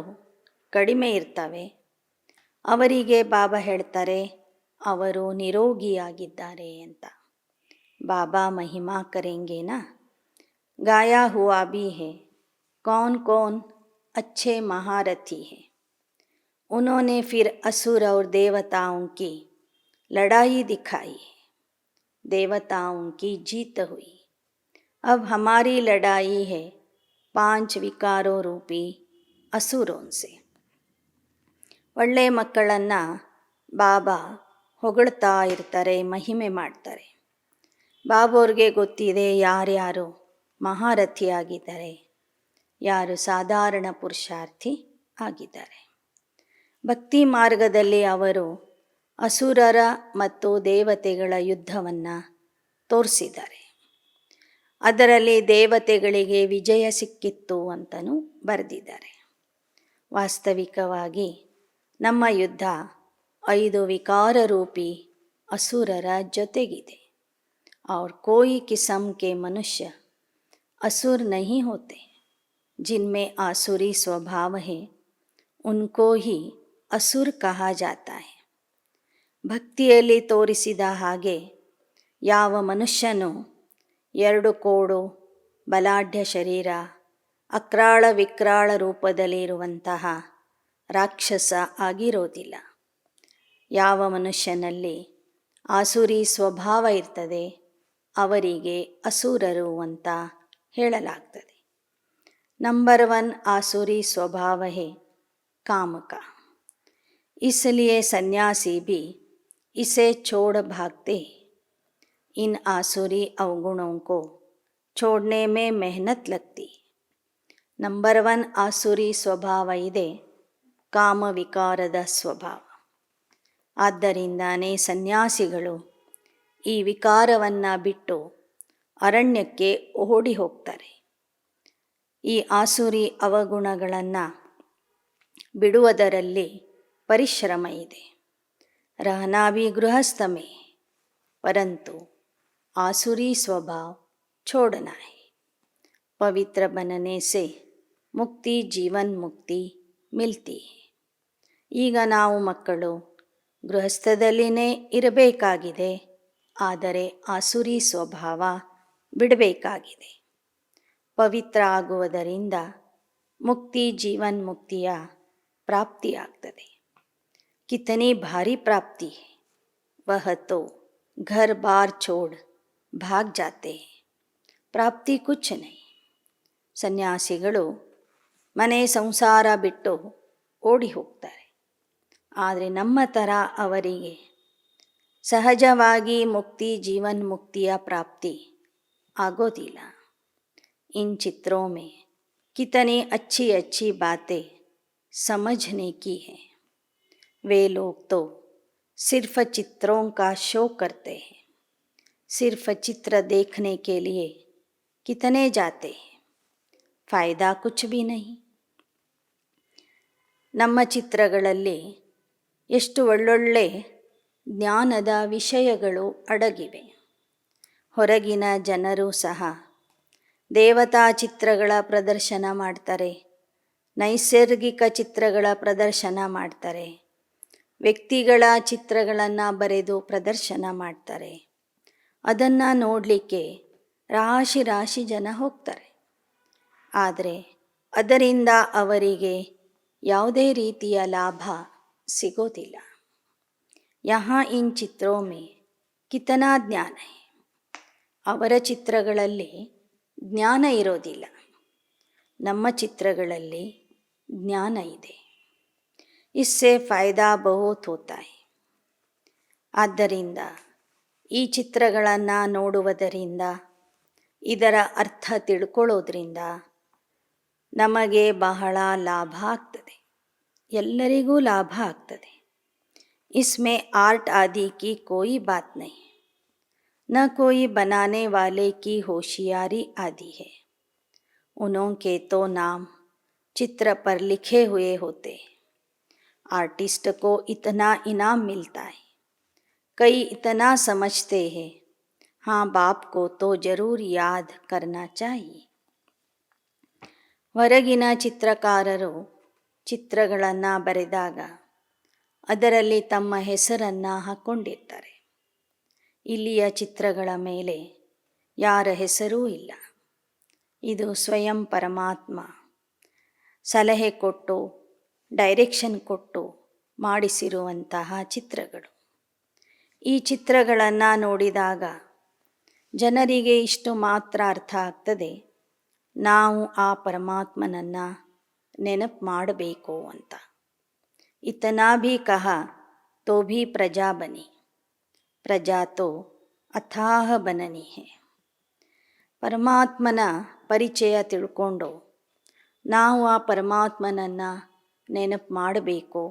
ಕಡಿಮೆ ಇರ್ತವೆ ಅವರಿಗೆ ಬಾಬಾ ಹೇಳ್ತಾರೆ ಅವರು ನಿರೋಗಿಯಾಗಿದ್ದಾರೆ ಅಂತ. ಬಾಬಾ ಮಹಿಮಾ ಕರೆಂಗೆನಾ. ಗಾಯಾ ಹುವಾ ಭಿ ಹೈ ಕೌನ್ ಕೌನ್ अच्छे महारथी हैं. उन्होंने फिर असुर और देवताओं की लड़ाई दिखाई. देवताओं की जीत हुई. अब हमारी लड़ाई है 5 विकारों रूपी असुरों से. ಒಳ್ಳೆಯ ಮಕ್ಕಳನ್ನು ಬಾಬಾ ಹೊಗಳ್ತಾ ಇರ್ತಾರೆ, ಮಹಿಮೆ ಮಾಡ್ತಾರೆ. ಬಾಬವ್ರಿಗೆ ಗೊತ್ತಿದೆ ಯಾರ್ಯಾರು ಮಹಾರಥಿಯಾಗಿದ್ದಾರೆ, ಯಾರು ಸಾಧಾರಣ ಪುರುಷಾರ್ಥಿ ಆಗಿದ್ದಾರೆ. ಭಕ್ತಿ ಮಾರ್ಗದಲ್ಲಿ ಅವರು ಅಸುರರ ಮತ್ತು ದೇವತೆಗಳ ಯುದ್ಧವನ್ನು ತೋರಿಸಿದ್ದಾರೆ. ಅದರಲ್ಲಿ ದೇವತೆಗಳಿಗೆ ವಿಜಯ ಸಿಕ್ಕಿತ್ತು ಅಂತಲೂ ಬರೆದಿದ್ದಾರೆ. ವಾಸ್ತವಿಕವಾಗಿ ನಮ್ಮ ಯುದ್ಧ 5 ವಿಕಾರ ರೂಪಿ ಅಸುರರ ಜೊತೆಗಿದೆ. और कोई किस्म के मनुष्य असुर नहीं होते. जिनमें आसुरी स्वभाव है उनको ही असुर कहा जाता है. ಭಕ್ತಿಯಲ್ಲಿ ತೋರಿಸಿದ ಹಾಗೆ ಯಾವ ಮನುಷ್ಯನೂ 2 ಕೋಡು, ಬಲಾಢ್ಯ ಶರೀರ, ಅಕ್ರಾಳ ವಿಕ್ರಾಳ ರೂಪದಲ್ಲಿರುವಂತಹ ರಾಕ್ಷಸ ಆಗಿರೋದಿಲ್ಲ. ಯಾವ ಮನುಷ್ಯನಲ್ಲಿ ಆಸುರಿ ಸ್ವಭಾವ ಇರ್ತದೆ ಅವರಿಗೆ ಅಸುರರು ಅಂತ ಹೇಳಲಾಗ್ತದೆ. ನಂಬರ್ 1 आसुरी स्वभाव है काम का. इसलिए सन्यासी भी इसे छोड़ भागते. इन आसुरी अवगुणों को छोड़ने में मेहनत लगती. ನಂಬರ್ 1 ಆಸುರಿ ಸ್ವಭಾವ ಇದೆ, ಕಾಮ ವಿಕಾರದ ಸ್ವಭಾವ. ಆದ್ದರಿಂದಾನೇ ಸನ್ಯಾಸಿಗಳು ಈ ವಿಕಾರವನ್ನು ಬಿಟ್ಟು ಅರಣ್ಯಕ್ಕೆ ಓಡಿ ಹೋಗ್ತಾರೆ. ಈ ಆಸುರಿ ಅವಗುಣಗಳನ್ನು ಬಿಡುವುದರಲ್ಲಿ ಪರಿಶ್ರಮ ಇದೆ. रहना भी गृहस्थ में परंतु आसुरी स्वभाव छोड़ना है. पवित्र बनने से मुक्ति जीवन मुक्ति मिलती है. ಈಗ ನಾವು ಮಕ್ಕಳು ಗೃಹಸ್ಥದಲ್ಲಿನೇ ಇರಬೇಕಾಗಿದೆ, ಆದರೆ ಆಸುರಿ ಸ್ವಭಾವ ಬಿಡಬೇಕಾಗಿದೆ. ಪವಿತ್ರ ಆಗುವುದರಿಂದ ಮುಕ್ತಿ ಜೀವನ್ ಮುಕ್ತಿಯ ಪ್ರಾಪ್ತಿಯಾಗ್ತದೆ. कितनी भारी प्राप्ति है, वह तो घर बार छोड़ भाग जाते हैं. ಪ್ರಾಪ್ತಿ ಕುಚ್ ನೈ. ಸನ್ಯಾಸಿಗಳು ಮನೆ ಸಂಸಾರ ಬಿಟ್ಟು ಓಡಿ ಹೋಗ್ತಾರೆ. ಆದರೆ ನಮ್ಮ ಥರ ಅವರಿಗೆ ಸಹಜವಾಗಿ ಮುಕ್ತಿ ಜೀವನ್ ಮುಕ್ತಿಯ ಪ್ರಾಪ್ತಿ ಆಗೋದಿಲ್ಲ. इन चित्रों में कितनी अच्छी अच्छी बातें समझने की है. वे लोग तो सिर्फ चित्रों का शो करते हैं। सिर्फ चित्र देखने के लिए कितने जाते हैं, ಫಾಯ್ದಾ ಕುಚ್ ಭಿ ನಹಿ. ನಮ್ಮ ಚಿತ್ರಗಳಲ್ಲಿ ಎಷ್ಟು ಒಳ್ಳೊಳ್ಳೆ ಜ್ಞಾನದ ವಿಷಯಗಳು ಅಡಗಿವೆ. ಹೊರಗಿನ ಜನರು ಸಹ ದೇವತಾ ಚಿತ್ರಗಳ ಪ್ರದರ್ಶನ ಮಾಡ್ತಾರೆ, ನೈಸರ್ಗಿಕ ಚಿತ್ರಗಳ ಪ್ರದರ್ಶನ ಮಾಡ್ತಾರೆ, ವ್ಯಕ್ತಿಗಳ ಚಿತ್ರಗಳನ್ನು ಬರೆದು ಪ್ರದರ್ಶನ ಮಾಡ್ತಾರೆ. ಅದನ್ನು ನೋಡಲಿಕ್ಕೆ ರಾಶಿ ರಾಶಿ ಜನ ಹೋಗ್ತಾರೆ. ಆದರೆ ಅದರಿಂದ ಅವರಿಗೆ ಯಾವುದೇ ರೀತಿಯ ಲಾಭ ಸಿಗೋದಿಲ್ಲ. ಯಹಾ ಇನ್ ಚಿತ್ರೋ ಮೇ ಕಿತನಾ ಜ್ಞಾನ ಹೈ. ಅವರ ಚಿತ್ರಗಳಲ್ಲಿ ಜ್ಞಾನ ಇರೋದಿಲ್ಲ, ನಮ್ಮ ಚಿತ್ರಗಳಲ್ಲಿ ಜ್ಞಾನ ಇದೆ. ಇಸ್ಸೆ ಫಾಯ್ದಾ ಬಹುತ್ ಹೋತಾ ಹೈ. ಆದ್ದರಿಂದ ಈ ಚಿತ್ರಗಳನ್ನು ನೋಡುವುದರಿಂದ, ಇದರ ಅರ್ಥ ತಿಳ್ಕೊಳ್ಳೋದ್ರಿಂದ ನಮಗೆ ಬಹಳ ಲಾಭ ಆಗ್ತದೆ, ಎಲ್ಲರಿಗೂ ಲಾಭ ಆಗ್ತದೆ. ಇಸ್ಮೇ ಆರ್ಟ್ ಆದಿ ಕಿ ಕೋಯಿ ಬಾತ್ ನಹಿ, ನ ಕೋಯಿ ಬನಾನೆ ವಾಲೆ ಕಿ ಹೋಶಿಯಾರಿ ಆದಿ ಹೈ. ಉನ್ಹೋಂಕೆ ತೋ ನಾಮ್ ಚಿತ್ರ ಪರ್ ಲಿಖೆ ಹುए होते. आर्टिस्ट को इतना इनाम मिलता है. कई इतना समझते हैं, हाँ बाप को तो जरूर याद करना चाहिए. ಹೊರಗಿನ ಚಿತ್ರಕಾರರು ಚಿತ್ರಗಳನ್ನು ಬರೆದಾಗ ಅದರಲ್ಲಿ ತಮ್ಮ ಹೆಸರನ್ನು ಹಾಕ್ಕೊಂಡಿರ್ತಾರೆ. ಇಲ್ಲಿಯ ಚಿತ್ರಗಳ ಮೇಲೆ ಯಾರ ಹೆಸರೂ ಇಲ್ಲ. ಇದು ಸ್ವಯಂ ಪರಮಾತ್ಮ ಸಲಹೆ ಕೊಟ್ಟು, ಡೈರೆಕ್ಷನ್ ಕೊಟ್ಟು ಮಾಡಿಸಿರುವಂತಹ ಚಿತ್ರಗಳು. ಈ ಚಿತ್ರಗಳನ್ನು ನೋಡಿದಾಗ ಜನರಿಗೆ ಇಷ್ಟು ಮಾತ್ರ ಅರ್ಥ ಆಗ್ತದೆ, ನಾವು ಆ ಪರಮಾತ್ಮನನ್ನು ನೆನಪು ಮಾಡಬೇಕು ಅಂತ. ಇತನಾ ಭಿ ಕಹಾ ತೋ ಭಿ ಪ್ರಜಾ ಬನಿ, ಪ್ರಜಾ ತೋ ಅಥಾಹ ಬನನಿ ಹೈ. ಪರಮಾತ್ಮನ ಪರಿಚಯ ತಿಳ್ಕೊಂಡು ನಾವು ಆ ಪರಮಾತ್ಮನನ್ನು ನೆನಪು ಮಾಡಬೇಕು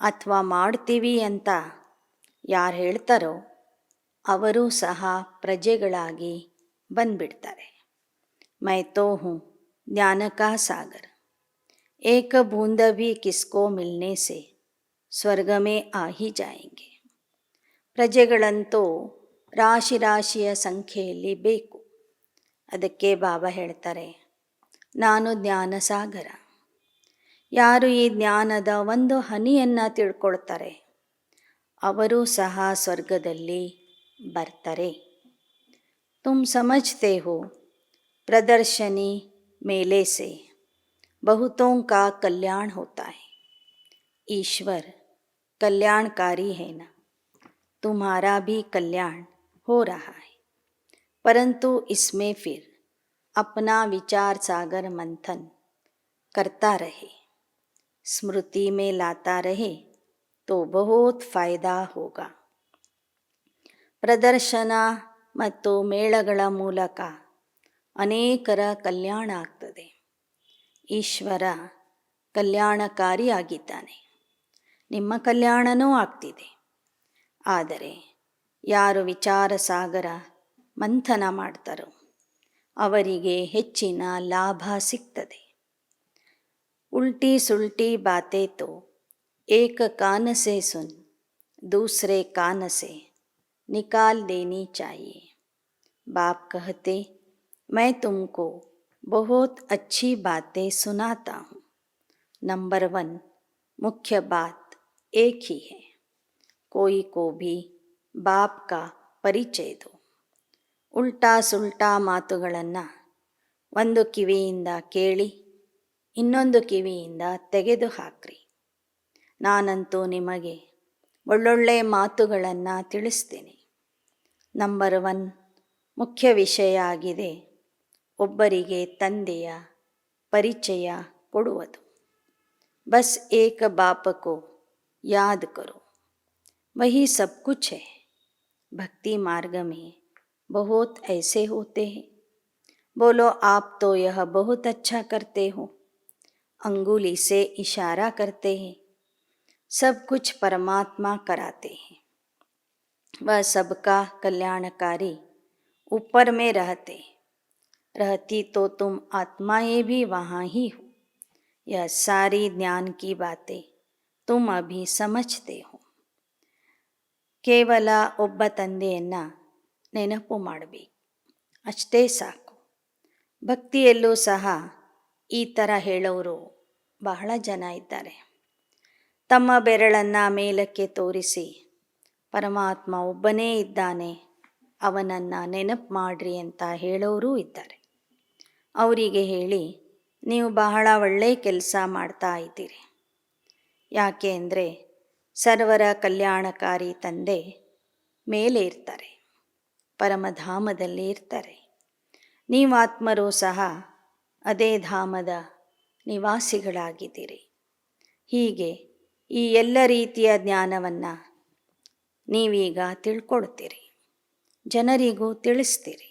ಅಥವಾ ಮಾಡ್ತೀವಿ ಅಂತ ಯಾರು ಹೇಳ್ತಾರೋ ಅವರೂ ಸಹ ಪ್ರಜೆಗಳಾಗಿ ಬಂದ್ಬಿಡ್ತಾರೆ. मैं तो हूँ ज्ञान का सागर, एक बूंद भी किसको मिलने से ಸ್ವರ್ಗ ಮೇ ಆ ಹಿ ಜಾಯೆಂಗೆ. ಪ್ರಜೆಗಳಂತೂ ರಾಶಿ ರಾಶಿಯ ಸಂಖ್ಯೆಯಲ್ಲಿ ಬೇಕು. ಅದಕ್ಕೆ ಬಾಬಾ ಹೇಳ್ತಾರೆ, ನಾನು ಜ್ಞಾನ ಸಾಗರ. ಯಾರು ಈ ಜ್ಞಾನದ ಒಂದು ಹನಿಯನ್ನು ತಿಳ್ಕೊಳ್ತಾರೆ ಅವರೂ ಸಹ ಸ್ವರ್ಗದಲ್ಲಿ ಬರ್ತಾರೆ. ತುಮ್ ಸಮಜ್ತೆ ಹೋ प्रदर्शनी मेले से बहुतों का कल्याण होता है. ईश्वर कल्याणकारी है ना, तुम्हारा भी कल्याण हो रहा है. परंतु इसमें फिर अपना विचार सागर मंथन करता रहे, स्मृति में लाता रहे तो बहुत फायदा होगा. ಪ್ರದರ್ಶನ ಮತ್ತು ಮೇಳಗಳ ಮೂಲಕ ಅನೇಕರ ಕಲ್ಯಾಣ ಆಗ್ತದೆ. ಈಶ್ವರ ಕಲ್ಯಾಣಕಾರಿಯಾಗಿದ್ದಾನೆ, ನಿಮ್ಮ ಕಲ್ಯಾಣನೂ ಆಗ್ತಿದೆ. ಆದರೆ ಯಾರು ವಿಚಾರ ಸಾಗರ ಮಂಥನ ಮಾಡ್ತಾರೋ ಅವರಿಗೆ ಹೆಚ್ಚಿನ ಲಾಭ ಸಿಗ್ತದೆ. ಉಲ್ಟಿ ಸುಲ್ಟಿ ಬಾತೆ ತೋ ಏಕ ಕಾನ ಸೆ ಸುನ್, ದೂಸರೆ ಕಾನ ಸೆ ನಿಕಾಲ್ ದೇನಿ ಚಾಹಿಯೆ. ಬಾಪ್ ಕಹತೆ, मैं तुमको बहुत अच्छी बातें सुनाता हूँ. नंबर 1 मुख्य बात एक ही है, कोई को भी बाप का ಪರಿಚಯ दो. ಉಲ್ಟಾ ಸುಲ್ಟಾ ಮಾತುಗಳನ್ನು ಒಂದು ಕಿವಿಯಿಂದ ಕೇಳಿ ಇನ್ನೊಂದು ಕಿವಿಯಿಂದ ತೆಗೆದು ಹಾಕ್ರಿ. ನಾನಂತೂ ನಿಮಗೆ ಒಳ್ಳೊಳ್ಳೆ ಮಾತುಗಳನ್ನು ತಿಳಿಸ್ತೇನೆ. ನಂಬರ್ 1 ಮುಖ್ಯ ವಿಷಯ ಆಗಿದೆ, ಒಬ್ಬರಿಗೆ ತಂದೆಯ ಪರಿಚಯ ಕೊಡುವುದು. ಬಸ್ ಏಕ ಬಾಪಕೋ ಯಾದ್ ಕರೋ, ವಹಿ ಸಬ್ ಕುಛ್ ಹೈ. ಭಕ್ತಿ ಮಾರ್ಗ ಮೇ ಬಹುತ್ ಐಸೆ ಹೋತೆ ಹೈ, बोलो आप तो यह बहुत अच्छा करते हो, अंगुली से इशारा करते हैं. सब कुछ परमात्मा कराते हैं। वह सबका कल्याणकारी ऊपर में रहती तो तुम आत्माएं भी वहाँ ही हो। यह सारी ज्ञान की बातें तुम अभी समझते हो. ಕೇವಲ ಒಬ್ಬ ತಂದೆಯನ್ನು ನೆನಪು ಮಾಡಬೇಕು, ಅಷ್ಟೇ ಸಾಕು. ಭಕ್ತಿಯಲ್ಲೂ ಸಹ ಈ ಥರ ಹೇಳೋರು ಬಹಳ ಜನ ಇದ್ದಾರೆ. ತಮ್ಮ ಬೆರಳನ್ನು ಮೇಲಕ್ಕೆ ತೋರಿಸಿ ಪರಮಾತ್ಮ ಒಬ್ಬನೇ ಇದ್ದಾನೆ, ಅವನನ್ನು ನೆನಪು ಮಾಡ್ರಿ ಅಂತ ಹೇಳೋರೂ ಇದ್ದಾರೆ. ಅವರಿಗೆ ಹೇಳಿ, ನೀವು ಬಹಳ ಒಳ್ಳೆಯ ಕೆಲಸ ಮಾಡ್ತಾ ಇದ್ದೀರಿ. ಯಾಕೆ ಅಂದರೆ ಸರ್ವರ ಕಲ್ಯಾಣಕಾರಿ ತಂದೆ ಮೇಲೆ ಇರ್ತಾರೆ, ಪರಮಧಾಮದಲ್ಲಿ ಇರ್ತಾರೆ. ನೀವಾತ್ಮರೂ ಸಹ ಅದೇ ಧಾಮದ ನಿವಾಸಿಗಳಾಗಿದ್ದೀರಿ. ಹೀಗೆ ಈ ಎಲ್ಲ ರೀತಿಯ ಜ್ಞಾನವನ್ನು ನೀವೀಗ ತಿಳ್ಕೊಳ್ತೀರಿ, ಜನರಿಗೂ ತಿಳಿಸ್ತೀರಿ.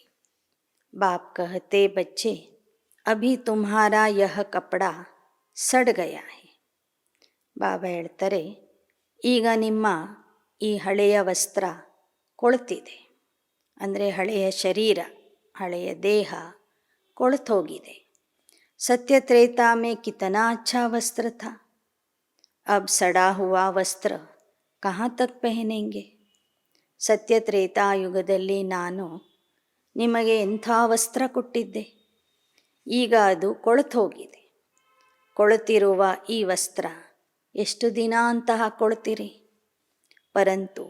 ಬಾಪ್ ಕಹತೆ ಬಚ್ಚೆ ಅಭಿ ತುಮ್ಹಾರಾ ಯಹ ಕಪಡ ಸಡ್ ಗಯಾ ಹೈ. ಬಾಬಾ ಹೇಳ್ತಾರೆ, ಈಗ ನಿಮ್ಮ ಈ ಹಳೆಯ ವಸ್ತ್ರ ಕೊಳ್ತಿದೆ, ಅಂದರೆ ಹಳೆಯ ಶರೀರ, ಹಳೆಯ ದೇಹ ಕೊಳ್ತೋಗಿದೆ. ಸತ್ಯ ತ್ರೇತಾ ಮೇ ಕಿತನಾ ಅಚ್ಚಾ ವಸ್ತ್ರ ಥಾ, ಅಬ್ ಸಡಾ ಹುವಾ ವಸ್ತ್ರ ಕहाँ ತಕ್ ಪೆಹನೆಂಗೆ. ಸತ್ಯ ತ್ರೇತಾಯುಗದಲ್ಲಿ ನಾನು ನಿಮಗೆ ಎಂಥ ವಸ್ತ್ರ ಕೊಟ್ಟಿದ್ದೆ, ಈಗ ಅದು ಕೊಳ್ತೋಗಿದೆ. ಕೊಳುತ್ತಿರುವ ಈ ವಸ್ತ್ರ ಎಷ್ಟು ದಿನ ಅಂತ ಹಾಕ್ಕೊಳ್ತೀರಿ? ಪರಂತು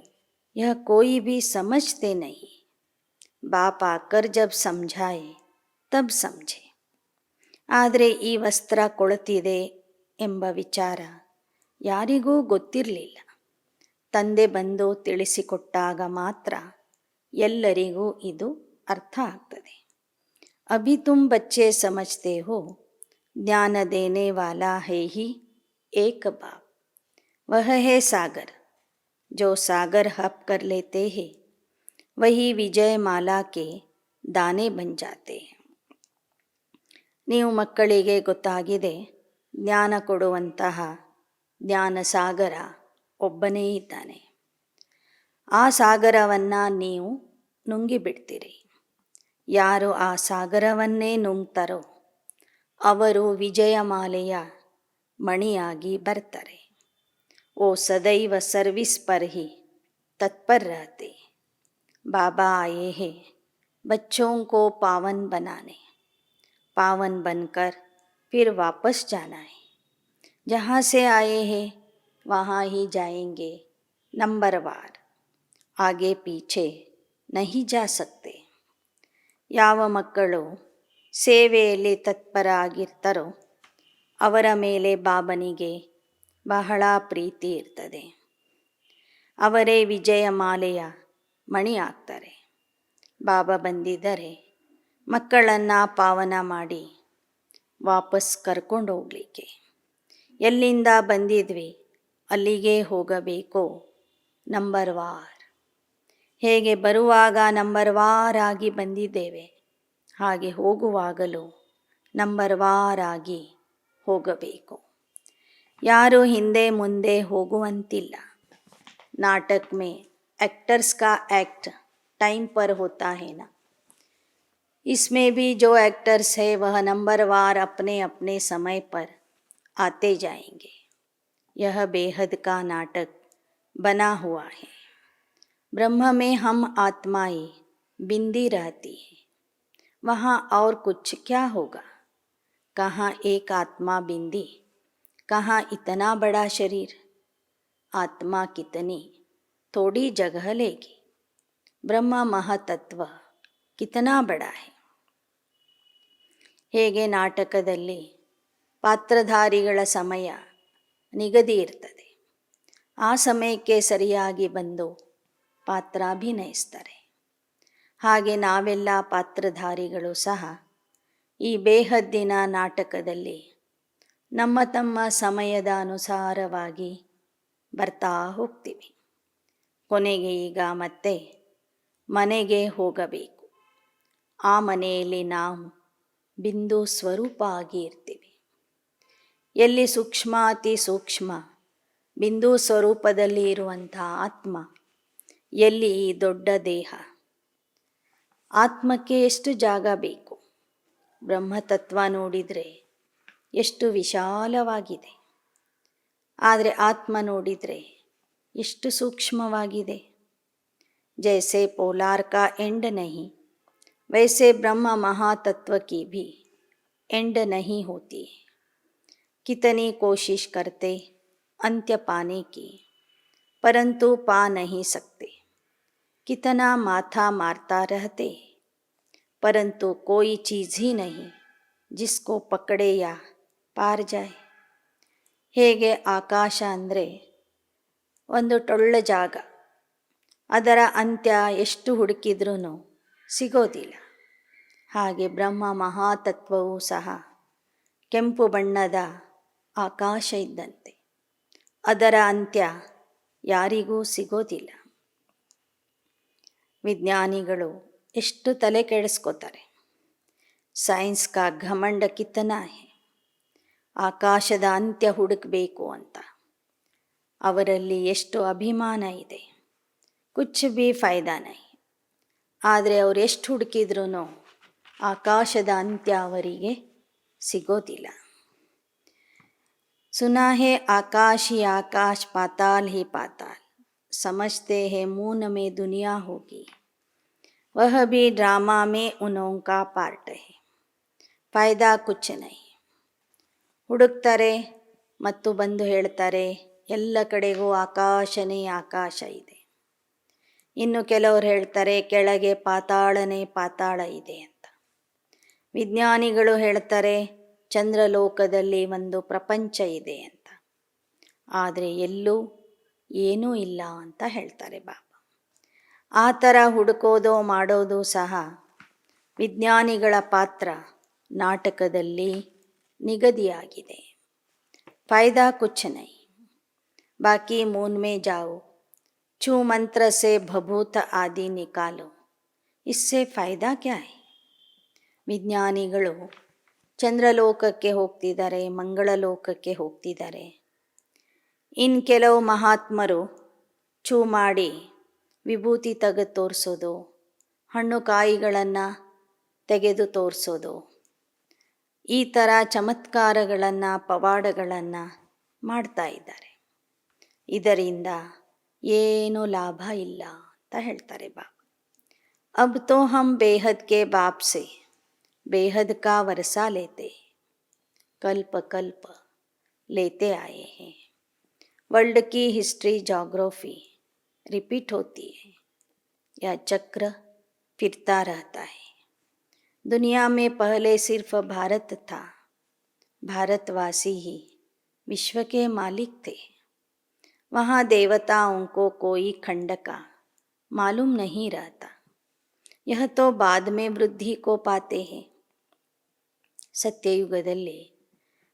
ಯಹ ಕೋಯಿ ಭೀ ಸಮಜ್ತೆ ನಹಿ. ಬಾಪ್ ಆಕರ್ ಜಬ್ ಸಮझाए ತಬ್ ಸಮझे. ಆದರೆ ಈ ವಸ್ತ್ರ ಕೊಳುತ್ತಿದೆ ಎಂಬ ವಿಚಾರ ಯಾರಿಗೂ ಗೊತ್ತಿರಲಿಲ್ಲ. ತಂದೆ ಬಂದು ತಿಳಿಸಿಕೊಟ್ಟಾಗ ಮಾತ್ರ ಎಲ್ಲರಿಗೂ ಇದು ಅರ್ಥ ಆಗ್ತದೆ. ಅಭಿ ತುಮ್ ಬಚ್ಚೆ ಸಮಜ್ತೆ ಹೋ, ಜ್ಞಾನ ದೇನೆ ವಾಲಾ ಹೈ ಹಿ ಏಕ ಬಾಪ್, ವಹ ಹೈ ಸಾಗರ್. जो सागर हप कर लेते हैं वही विजय माला के दाने बन जाते हैं. ನೀವು ಮಕ್ಕಳಿಗೆ ಗೊತ್ತಾಗಿದೆ, ಜ್ಞಾನ ಕೊಡುವಂತಹ ಜ್ಞಾನ ಸಾಗರ ಒಬ್ಬನೇ ಇದ್ದಾನೆ. ಆ ಸಾಗರವನ್ನು ನೀವು ನುಂಗಿಬಿಡ್ತೀರಿ. ಯಾರು ಆ ಸಾಗರವನ್ನೇ ನುಂಗ್ತಾರೋ ಅವರು ವಿಜಯಮಾಲೆಯ ಮಣಿಯಾಗಿ ಬರ್ತಾರೆ. वो सदैव सर्विस पर ही तत्पर रहते. बाबा आए हैं बच्चों को पावन बनाने, पावन बनकर फिर वापस जाना है. जहाँ से आए हैं वहाँ ही जाएंगे, नंबरवार. आगे पीछे नहीं जा सकते. ಯಾವ ಮಕ್ಕಳು ಸೇವೆಯಲ್ಲಿ ತತ್ಪರ ಆಗಿರ್ತಾರೋ ಅವರ ಮೇಲೆ ಬಾಬನಿಗೆ ಬಹಳ ಪ್ರೀತಿ ಇರ್ತದೆ. ಅವರೇ ವಿಜಯಮಾಲೆಯ ಮಣಿ ಆಗ್ತಾರೆ. ಬಾಬಾ ಬಂದಿದ್ದರೆ ಮಕ್ಕಳನ್ನು ಪಾವನ ಮಾಡಿ ವಾಪಸ್ ಕರ್ಕೊಂಡು ಹೋಗಲಿಕ್ಕೆ. ಎಲ್ಲಿಂದ ಬಂದಿದ್ವಿ ಅಲ್ಲಿಗೆ ಹೋಗಬೇಕು, ನಂಬರ್ವಾರ್. ಹೇಗೆ ಬರುವಾಗ ನಂಬರ್ವಾರ್ ಆಗಿ ಬಂದಿದ್ದೇವೆ, ಹಾಗೆ ಹೋಗುವಾಗಲೂ ನಂಬರ್ವಾರ್ ಆಗಿ ಹೋಗಬೇಕು. ಯಾರು ಹಿಂದೆ ಮುಂದೆ ಹೋಗುವಂತಿಲ್ಲ. नाटक में एक्टर्स का एक्ट टाइम पर होता है ना, इसमें भी जो एक्टर्स है वह नंबरवार अपने अपने समय पर आते जाएंगे. यह बेहद का नाटक बना हुआ है. ब्रह्म में हम आत्माएं बिंदी रहती है, वहाँ और कुछ क्या होगा. कहाँ एक आत्मा बिंदी, कहाँ इतना बड़ा शरीर. आत्मा कितनी थोड़ी जगह लेगी, ब्रह्म महातत्व कितना बड़ा है. ಹೇಗೆ ನಾಟಕದಲ್ಲಿ ಪಾತ್ರಧಾರಿಗಳ ಸಮಯ ನಿಗದಿ ಇರ್ತದೆ, ಆ ಸಮಯಕ್ಕೆ ಸರಿಯಾಗಿ ಬಂದು ಪಾತ್ರ ಅಭಿನಯಿಸ್ತಾರೆ. ಹಾಗೆ ನಾವೆಲ್ಲ ಪಾತ್ರಧಾರಿಗಳು ಸಹ ಈ ಬೇಹದ್ದಿನ ನಾಟಕದಲ್ಲಿ ನಮ್ಮ ತಮ್ಮ ಸಮಯದ ಅನುಸಾರವಾಗಿ ಬರ್ತಾ ಹೋಗ್ತೀವಿ. ಕೊನೆಗೆ ಈಗ ಮತ್ತೆ ಮನೆಗೆ ಹೋಗಬೇಕು. ಆ ಮನೆಯಲ್ಲಿ ನಾವು ಬಿಂದು ಸ್ವರೂಪ ಆಗಿ ಇರ್ತೀವಿ. ಎಲ್ಲಿ ಸೂಕ್ಷ್ಮ ಅತಿ ಸೂಕ್ಷ್ಮ ಬಿಂದು ಸ್ವರೂಪದಲ್ಲಿ ಇರುವಂಥ ಆತ್ಮ ಎಲ್ಲಿ ಈ ದೊಡ್ಡ ದೇಹ? ಆತ್ಮಕ್ಕೆ ಎಷ್ಟು ಜಾಗ ಬೇಕು? ಬ್ರಹ್ಮತತ್ವ ನೋಡಿದರೆ ಎಷ್ಟು ವಿಶಾಲವಾಗಿದೆ, ಆದರೆ ಆತ್ಮ ನೋಡಿದರೆ ಎಷ್ಟು ಸೂಕ್ಷ್ಮವಾಗಿದೆ. जैसे पोलार का एंड नहीं, वैसे ब्रह्म महातत्व की भी एंड नहीं होती है. कितनी कोशिश करते अंत्य पाने की, परंतु पा नहीं सकते. कितना माथा मारता रहते, परंतु कोई चीज़ ही नहीं जिसको पकड़े या पार जाए. ಹೇಗೆ ಆಕಾಶ ಅಂದರೆ ಒಂದು ಟೊಳ್ಳ ಜಾಗ, ಅದರ ಅಂತ್ಯ ಎಷ್ಟು ಹುಡುಕಿದ್ರೂ ಸಿಗೋದಿಲ್ಲ. ಹಾಗೆ ಬ್ರಹ್ಮ ಮಹಾತತ್ವವೂ ಸಹ ಕೆಂಪು ಬಣ್ಣದ ಆಕಾಶ ಇದ್ದಂತೆ, ಅದರ ಅಂತ್ಯ ಯಾರಿಗೂ ಸಿಗೋದಿಲ್ಲ. ವಿಜ್ಞಾನಿಗಳು ಎಷ್ಟು ತಲೆ ಕೆಡಿಸ್ಕೋತಾರೆ. ಸೈನ್ಸ್ ಕಾ ಘಮಂಡ ಕಿತನಾ ಹೈ, ಆಕಾಶದ ಅಂತ್ಯ ಹುಡುಕಬೇಕು ಅಂತ ಅವರಲ್ಲಿ ಎಷ್ಟು ಅಭಿಮಾನ ಇದೆ. ಕುಚ್ ಭಿ ಫಾಯ್ದಾ ನೈ. ಆದರೆ ಅವರು ಎಷ್ಟು ಹುಡುಕಿದ್ರೂ ಆಕಾಶದ ಅಂತ್ಯ ಅವರಿಗೆ ಸಿಗೋದಿಲ್ಲ. ಸುನಾ ಹೇ ಆಕಾಶ್ ಹಿ ಆಕಾಶ್, ಪಾತಾಲ್ ಹಿ ಪಾತಾಲ್, ಸಮಜ್ತೆ ಹೇ ಮೂನ್ ಮೇ ದುನಿಯಾ ಹೋಗಿ, ವಹ ಭಿ ಡ್ರಾಮಾ ಮೇ ಉನ್ನೋಂ ಕಾ ಪಾರ್ಟ್ ಹೈ, ಫಾಯ್ದಾ ಕುಚ್ ನೈ. ಹುಡುಕ್ತಾರೆ ಮತ್ತು ಬಂದು ಹೇಳ್ತಾರೆ ಎಲ್ಲ ಕಡೆಗೂ ಆಕಾಶನೇ ಆಕಾಶ ಇದೆ. ಇನ್ನು ಕೆಲವರು ಹೇಳ್ತಾರೆ ಕೆಳಗೆ ಪಾತಾಳನೇ ಪಾತಾಳ ಇದೆ ಅಂತ. ವಿಜ್ಞಾನಿಗಳು ಹೇಳ್ತಾರೆ ಚಂದ್ರಲೋಕದಲ್ಲಿ ಒಂದು ಪ್ರಪಂಚ ಇದೆ ಅಂತ. ಆದರೆ ಎಲ್ಲೂ ಏನೂ ಇಲ್ಲ ಅಂತ ಹೇಳ್ತಾರೆ ಬಾಬಾ. ಆ ಥರ ಹುಡುಕೋದು ಮಾಡೋದು ಸಹ ವಿಜ್ಞಾನಿಗಳ ಪಾತ್ರ ನಾಟಕದಲ್ಲಿ ನಿಗದಿಯಾಗಿದೆ. ಫಾಯ್ದಾ ಕುಚ್ ನೈ, ಬಾಕಿ ಮೂನ್ ಮೇ ಜಾओ, छू मंत्र से भभूत आदि निकालो, इससे ಫಾಯ್ದಾ ಕ್ಯಾ ಹೈ. ವಿಜ್ಞಾನಿಗಳು ಚಂದ್ರಲೋಕಕ್ಕೆ ಹೋಗ್ತಿದ್ದಾರೆ, ಮಂಗಳಲೋಕಕ್ಕೆ ಹೋಗ್ತಿದ್ದಾರೆ. ಇನ್ನು ಕೆಲವು ಮಹಾತ್ಮರು ಚೂ ಮಾಡಿ ವಿಭೂತಿ ತೆಗೆದು ತೋರಿಸೋದು, ಹಣ್ಣು ಕಾಯಿಗಳನ್ನು ತೆಗೆದು ತೋರಿಸೋದು, ಈ ಥರ ಚಮತ್ಕಾರಗಳನ್ನು ಪವಾಡಗಳನ್ನು ಮಾಡ್ತಾ ಇದ್ದಾರೆ. ಇದರಿಂದ ಏನೂ ಲಾಭ ಇಲ್ಲ ಅಂತ ಹೇಳ್ತಾರೆ ಬಾಬಾ. ಅಬ್ ತೋ ಹಮ್ ಬೇಹದ್ ಕೆ ಬಾಪ್ ಸೆ ಬೇಹದ್ ಕಾ ವರಸಾ ಲೇತೆ, ಕಲ್ಪ ಕಲ್ಪ लेते आए हैं. वर्ल्ड की हिस्ट्री जोग्राफी रिपीट होती है, यह चक्र फिरता रहता है. दुनिया में पहले सिर्फ भारत था, भारतवासी ही विश्व के मालिक थे. वहाँ देवताओं को कोई खंड का मालूम नहीं रहता. यह तो बाद में वृद्धि को पाते हैं. ಸತ್ಯಯುಗದಲ್ಲಿ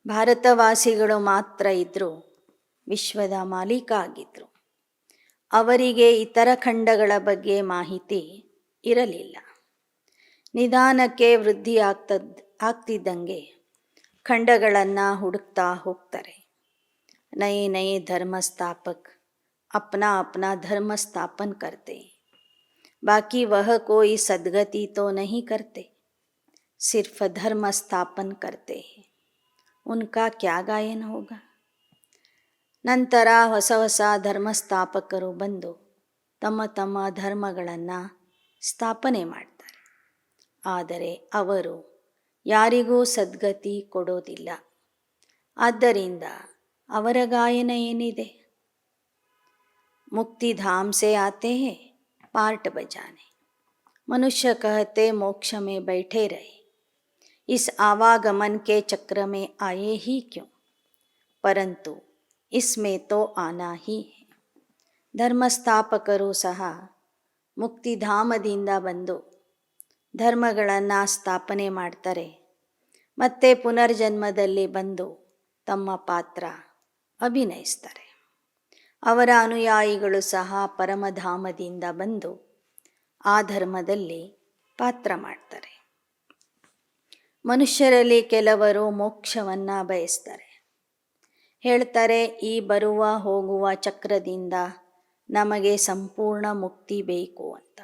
ಭಾರತವಾಸಿಗಳು ಮಾತ್ರ ಇದ್ದರು, ವಿಶ್ವದ ಮಾಲೀಕ ಆಗಿದ್ದರು. ಅವರಿಗೆ ಇತರ ಖಂಡಗಳ ಬಗ್ಗೆ ಮಾಹಿತಿ ಇರಲಿಲ್ಲ. ನಿಧಾನಕ್ಕೆ ವೃದ್ಧಿ ಆಗ್ತಿದ್ದಂಗೆ ಖಂಡಗಳನ್ನು ಹುಡುಕ್ತಾ ಹೋಗ್ತಾರೆ. नए नए धर्म स्थापक अपना अपना धर्म स्थापन करते, बाकी वह कोई सद्गति तो नहीं करते, सिर्फ धर्म स्थापन करते हैं. उनका क्या गायन होगा? ನಂತರ ಹೊಸ ಹೊಸ ಧರ್ಮಸ್ಥಾಪಕರು ಬಂದು ತಮ್ಮ ತಮ್ಮ ಧರ್ಮಗಳನ್ನು ಸ್ಥಾಪನೆ ಮಾಡ್ತಾರೆ. ಆದರೆ ಅವರು ಯಾರಿಗೂ ಸದ್ಗತಿ ಕೊಡೋದಿಲ್ಲ. ಆದ್ದರಿಂದ ಅವರ ಗಾಯನ ಏನಿದೆ? ಮುಕ್ತಿ ಧಾಮ್ ಸೆ ಆತೆ ಹೇ पार्ट बजाने, मनुष्य कहते मोक्ष में बैठे रहे, इस आवागमन के चक्र में आए ही क्यों, परंतु इसमें तो आना ही है. ಧರ್ಮಸ್ಥಾಪಕರು ಸಹ ಮುಕ್ತಿಧಾಮದಿಂದ ಬಂದು ಧರ್ಮಗಳನ್ನು ಸ್ಥಾಪನೆ ಮಾಡ್ತಾರೆ. ಮತ್ತೆ ಪುನರ್ಜನ್ಮದಲ್ಲಿ ಬಂದು ತಮ್ಮ ಪಾತ್ರ ಅಭಿನಯಿಸ್ತಾರೆ. ಅವರ ಅನುಯಾಯಿಗಳು ಸಹ ಪರಮಧಾಮದಿಂದ ಬಂದು ಆ ಧರ್ಮದಲ್ಲಿ ಪಾತ್ರ ಮಾಡ್ತಾರೆ. ಮನುಷ್ಯರಲ್ಲಿ ಕೆಲವರು ಮೋಕ್ಷವನ್ನು ಬಯಸ್ತಾರೆ, ಹೇಳ್ತಾರೆ ಈ ಬರುವ ಹೋಗುವ ಚಕ್ರದಿಂದ ನಮಗೆ ಸಂಪೂರ್ಣ ಮುಕ್ತಿ ಬೇಕು ಅಂತ.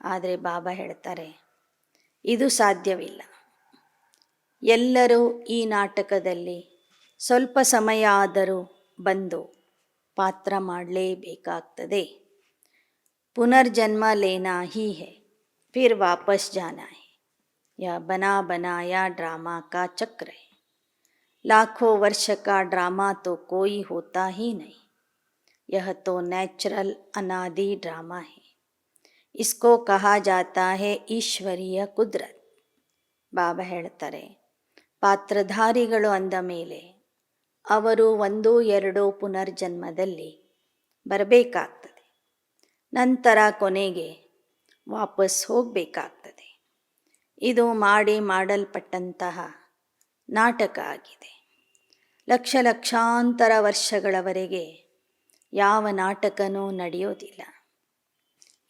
ಆದರೆ ಬಾಬಾ ಹೇಳ್ತಾರೆ ಇದು ಸಾಧ್ಯವಿಲ್ಲ. ಎಲ್ಲರೂ ಈ ನಾಟಕದಲ್ಲಿ ಸ್ವಲ್ಪ ಸಮಯ ಆದರೂ ಬಂದು ಪಾತ್ರ ಮಾಡಲೇಬೇಕಾಗ್ತದೆ. ಪುನರ್ಜನ್ಮ ಲೇನಾ ಹಿ ಹೈ, ಫಿರ್ ವಾಪಸ್ ಜಾನಾ ಹೈ. यह बना बनाया ड्रामा का चक्र है. लाखों वर्ष का ड्रामा तो कोई होता ही नहीं. यह तो नेचुरल अनादि ड्रामा है. इसको कहा जाता है ಈಶ್ವರೀಯ ಕುದ್ರತ್. ಬಾಬಾ ಹೇಳ್ತಾರೆ ಪಾತ್ರಧಾರಿಗಳು ಅಂದ ಮೇಲೆ ಅವರು 1-2 ಪುನರ್ಜನ್ಮದಲ್ಲಿ ಬರಬೇಕಾಗ್ತದೆ. ನಂತರ ಕೊನೆಗೆ ವಾಪಸ್ ಹೋಗಬೇಕಾಗ್ತದೆ. ಇದು ಮಾಡಲ್ಪಟ್ಟಂತಹ ನಾಟಕ ಆಗಿದೆ. ಲಕ್ಷಾಂತರ ವರ್ಷಗಳವರೆಗೆ ಯಾವ ನಾಟಕನೂ ನಡೆಯೋದಿಲ್ಲ.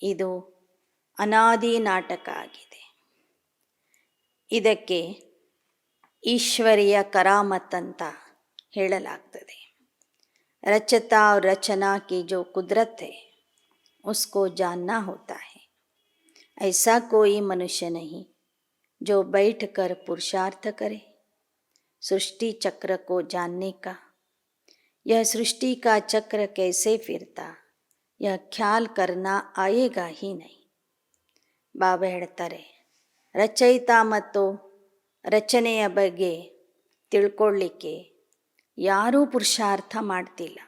ಇದು ಅನಾದಿ ನಾಟಕ ಆಗಿದೆ. ಇದಕ್ಕೆ ಈಶ್ವರೀಯ ಕರಾಮತ್ ಅಂತ ಹೇಳಲಾಗ್ತದೆ. ರಚತಾ ರಚನಾ ಕಿ ಜೋ ಕುದ್ರತ್ ಹೈ ಉಸ್ಕೋ ಜಾನನಾ ಹೋತಾ ಹೈ. ऐसा कोई मनुष्य नहीं जो बैठकर पुरुषार्थ करे सृष्टि चक्र को जानने का. यह सृष्टि का चक्र कैसे फिरता यह ख्याल करना आएगा ही नहीं. ಬಾಬಾ ಹೇಳ್ತಾರೆ ರಚಯಿತ ಮತ್ತು ರಚನೆಯ ಬಗ್ಗೆ ತಿಳ್ಕೊಳ್ಳಿಕ್ಕೆ ಯಾರೂ ಪುರುಷಾರ್ಥ ಮಾಡ್ತಿಲ್ಲ.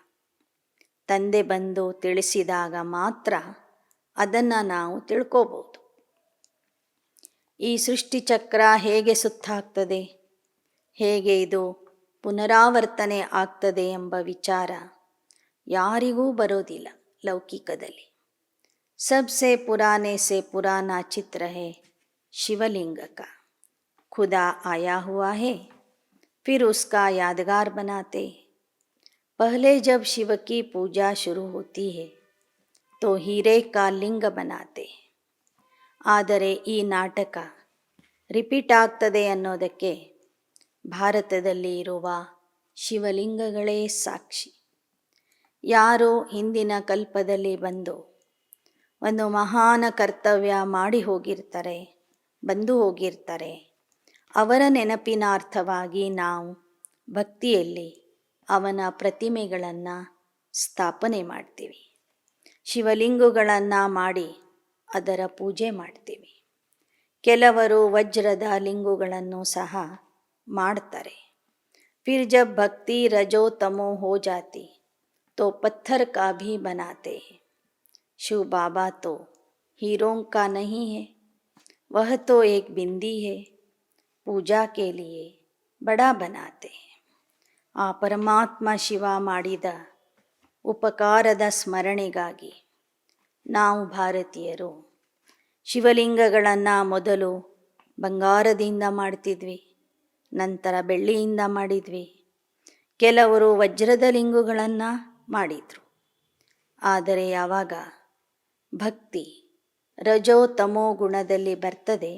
ತಂದೆ ಬಂದು ತಿಳಿಸಿದಾಗ ಮಾತ್ರ ಅದನ್ನು ನಾವು ತಿಳ್ಕೋಬಹುದು. ಈ ಸೃಷ್ಟಿಚಕ್ರ ಹೇಗೆ ಸುತ್ತಾಗ್ತದೆ, ಹೇಗೆ ಇದು ಪುನರಾವರ್ತನೆ ಆಗ್ತದೆ ಎಂಬ ವಿಚಾರ ಯಾರಿಗೂ ಬರೋದಿಲ್ಲ ಲೌಕಿಕದಲ್ಲಿ. सबसे पुराने से पुराना चित्र है शिवलिंग का. खुदा आया हुआ है फिर उसका यादगार बनाते. पहले जब शिव की पूजा शुरू होती है तो हीरे का लिंग बनाते. ಆದರೆ ಈ ನಾಟಕ ರಿಪೀಟ್ ಆಗ್ತದೆ ಅನ್ನೋದಕ್ಕೆ ಭಾರತದಲ್ಲಿ ಇರುವ ಶಿವಲಿಂಗಗಳೇ ಸಾಕ್ಷಿ. ಯಾರು ಹಿಂದಿನ ಕಲ್ಪದಲ್ಲಿ ಬಂದು ಒಂದು ಮಹಾನ ಕರ್ತವ್ಯ ಮಾಡಿ ಬಂದು ಹೋಗಿರ್ತಾರೆ ಅವರ ನೆನಪಿನಾರ್ಥವಾಗಿ ನಾವು ಭಕ್ತಿಯಲ್ಲಿ ಅವನ ಪ್ರತಿಮೆಗಳನ್ನು ಸ್ಥಾಪನೆ ಮಾಡ್ತೀವಿ. ಶಿವಲಿಂಗಗಳನ್ನು ಮಾಡಿ ಅದರ ಪೂಜೆ ಮಾಡ್ತೀವಿ. ಕೆಲವರು ವಜ್ರದ ಲಿಂಗಗಳನ್ನು ಸಹ ಮಾಡ್ತಾರೆ. फिर जब भक्ति रजो तमो हो जाती तो पत्थर का भी बनाते हैं. शिव बाबा तो हीरों का नहीं है, वह तो एक बिंदी है. पूजा के लिए बड़ा बनाते हैं. ಆ ಪರಮಾತ್ಮ ಶಿವ ಮಾಡಿದ ಉಪಕಾರದ ಸ್ಮರಣೆಗಾಗಿ ನಾವು ಭಾರತೀಯರು ಶಿವಲಿಂಗಗಳನ್ನು ಮೊದಲು ಬಂಗಾರದಿಂದ ಮಾಡ್ತಿದ್ವಿ, ನಂತರ ಬೆಳ್ಳಿಯಿಂದ ಮಾಡಿದ್ವಿ, ಕೆಲವರು ವಜ್ರದ ಲಿಂಗಗಳನ್ನು ಮಾಡಿದರು. ಆದರೆ ಯಾವಾಗ ಭಕ್ತಿ ರಜೋ ತಮೋ ಗುಣದಲ್ಲಿ ಬರ್ತದೆ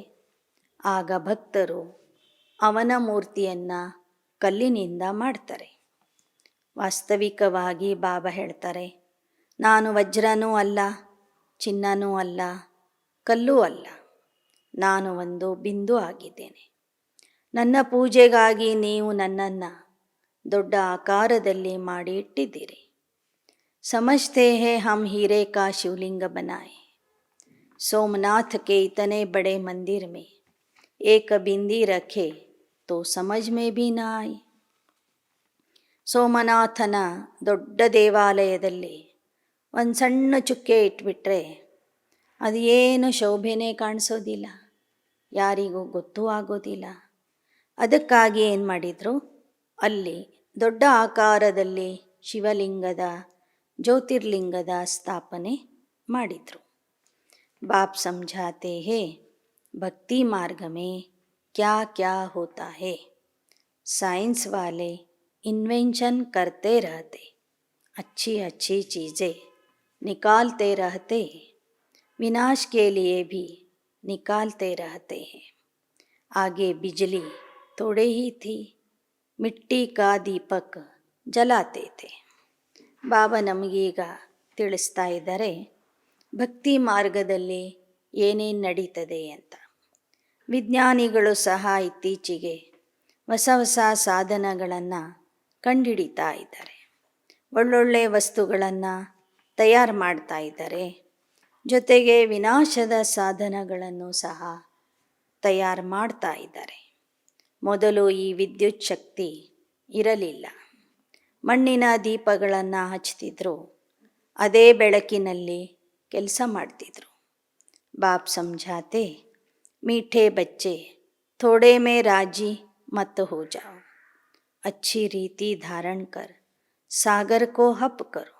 ಆಗ ಭಕ್ತರು ಅವನ ಮೂರ್ತಿಯನ್ನು ಕಲ್ಲಿನಿಂದ ಮಾಡ್ತಾರೆ. ವಾಸ್ತವಿಕವಾಗಿ ಬಾಬಾ ಹೇಳ್ತಾರೆ ನಾನು ವಜ್ರನೂ ಅಲ್ಲ, ಚಿನ್ನನೂ ಅಲ್ಲ, ಕಲ್ಲೂ ಅಲ್ಲ, ನಾನು ಒಂದು ಬಿಂದು ಆಗಿದ್ದೇನೆ. ನನ್ನ ಪೂಜೆಗಾಗಿ ನೀವು ನನ್ನನ್ನು ದೊಡ್ಡ ಆಕಾರದಲ್ಲಿ ಮಾಡಿ ಇಟ್ಟಿದ್ದೀರಿ. समझते हैं हम हीरे का शिवलिंग बनाए. सोमनाथ के इतने बड़े मंदिर में एक बिंदी रखे तो समझ में भी न आई. ಸೋಮನಾಥನ ದೊಡ್ಡ ದೇವಾಲಯದಲ್ಲಿ ಒಂದು ಸಣ್ಣ ಚುಕ್ಕೆ ಇಟ್ಬಿಟ್ರೆ ಅದು ಏನು ಶೋಭೆನೇ ಕಾಣಿಸೋದಿಲ್ಲ, ಯಾರಿಗೂ ಗೊತ್ತೂ ಆಗೋದಿಲ್ಲ. ಅದಕ್ಕಾಗಿ ಏನು ಮಾಡಿದರು, ಅಲ್ಲಿ ದೊಡ್ಡ ಆಕಾರದಲ್ಲಿ ಶಿವಲಿಂಗದ ಜ್ಯೋತಿರ್ಲಿಂಗದ ಸ್ಥಾಪನೆ ಮಾಡಿದರು. बाप समझाते हैं भक्ति मार्ग में क्या क्या होता है. साइंस वाले इन्वेंशन करते रहते, अच्छी अच्छी चीज़ें निकालते रहते, विनाश के लिए भी निकालते रहते हैं. आगे बिजली थोड़े ही थी, मिट्टी का दीपक ಜಲಾತೆ ಥೆ. ಬಾಬಾ ನಮಗೀಗ ತಿಳಿಸ್ತಾ ಇದ್ದಾರೆ ಭಕ್ತಿ ಮಾರ್ಗದಲ್ಲಿ ಏನೇನು ನಡೀತದೆ ಅಂತ. ವಿಜ್ಞಾನಿಗಳು ಸಹ ಇತ್ತೀಚೆಗೆ ಹೊಸ ಹೊಸ ಸಾಧನಗಳನ್ನು ಕಂಡುಹಿಡಿತಾ ಇದ್ದಾರೆ. ಒಳ್ಳೊಳ್ಳೆ ವಸ್ತುಗಳನ್ನು ತಯಾರು ಮಾಡ್ತಾ ಇದ್ದಾರೆ. ಜೊತೆಗೆ ವಿನಾಶದ ಸಾಧನಗಳನ್ನು ಸಹ ತಯಾರು ಮಾಡ್ತಾ ಇದ್ದಾರೆ. ಮೊದಲು ಈ ವಿದ್ಯುತ್ ಶಕ್ತಿ ಇರಲಿಲ್ಲ. ಮಣ್ಣಿನ ದೀಪಗಳನ್ನು ಹಚ್ತಿದ್ರು. ಅದೇ ಬೆಳಕಿನಲ್ಲಿ ಕೆಲಸ ಮಾಡ್ತಿದ್ರು. ಬಾಪ್ ಸಮझाते मीठे बच्चे थोड़े में राजी मत हो जाओ, अच्छी रीति धारण कर सागर को हप करो,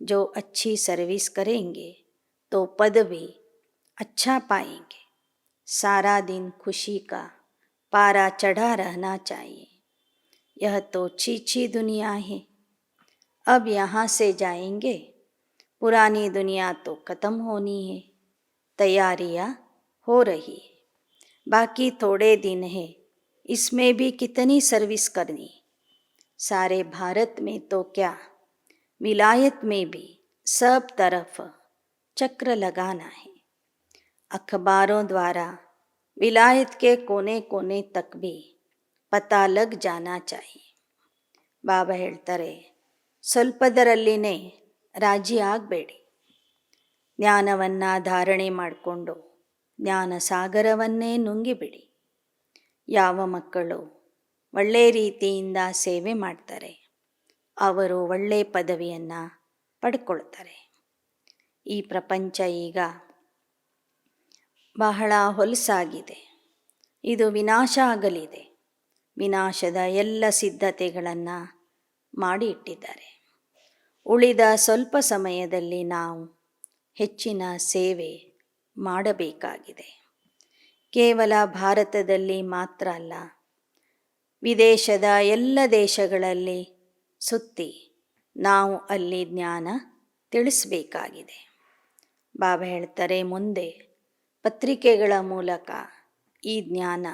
जो अच्छी सर्विस करेंगे तो पद भी अच्छा पाएंगे, सारा दिन खुशी का पारा चढ़ा रहना चाहिए, यह तो छीछी दुनिया है, अब यहाँ से जाएंगे, पुरानी दुनिया तो ख़त्म होनी है, तैयारियाँ हो रही है, बाकी थोड़े दिन है, इसमें भी कितनी सर्विस करनी, सारे भारत में तो क्या विलायत में भी सब तरफ चक्र लगाना है, अखबारों द्वारा विलायत के कोने कोने तक भी पता लग जाना चाहिए. ಬಾಬಾ ಹೇಳ್ತಾರೆ, ಸ್ವಲ್ಪದರಲ್ಲಿನೇ ರಾಜಿ ಆಗಬೇಡಿ. ಜ್ಞಾನವನ್ನು ಧಾರಣೆ ಮಾಡಿಕೊಂಡು ಜ್ಞಾನ ಸಾಗರವನ್ನೇ ನುಂಗಿಬಿಡಿ. ಯಾವ ಮಕ್ಕಳು ಒಳ್ಳೆಯ ರೀತಿಯಿಂದ ಸೇವೆ ಮಾಡ್ತಾರೆ ಅವರು ಒಳ್ಳೆಯ ಪದವಿಯನ್ನು ಪಡ್ಕೊಳ್ತಾರೆ. ಈ ಪ್ರಪಂಚ ಈಗ ಬಹಳ ಹೊಲಸಾಗಿದೆ. ಇದು ವಿನಾಶ ಆಗಲಿದೆ. ವಿನಾಶದ ಎಲ್ಲ ಸಿದ್ಧತೆಗಳನ್ನು ಮಾಡಿ ಇಟ್ಟಿದ್ದಾರೆ. ಉಳಿದ ಸ್ವಲ್ಪ ಸಮಯದಲ್ಲಿ ನಾವು ಹೆಚ್ಚಿನ ಸೇವೆ ಮಾಡಬೇಕಾಗಿದೆ. ಕೇವಲ ಭಾರತದಲ್ಲಿ ಮಾತ್ರ ಅಲ್ಲ, ವಿದೇಶದ ಎಲ್ಲ ದೇಶಗಳಲ್ಲಿ ಸುತ್ತಿ ನಾವು ಅಲ್ಲಿ ಜ್ಞಾನ ತಿಳಿಸಬೇಕಾಗಿದೆ. ಬಾಬಾ ಹೇಳ್ತಾರೆ, ಮುಂದೆ ಪತ್ರಿಕೆಗಳ ಮೂಲಕ ಈ ಜ್ಞಾನ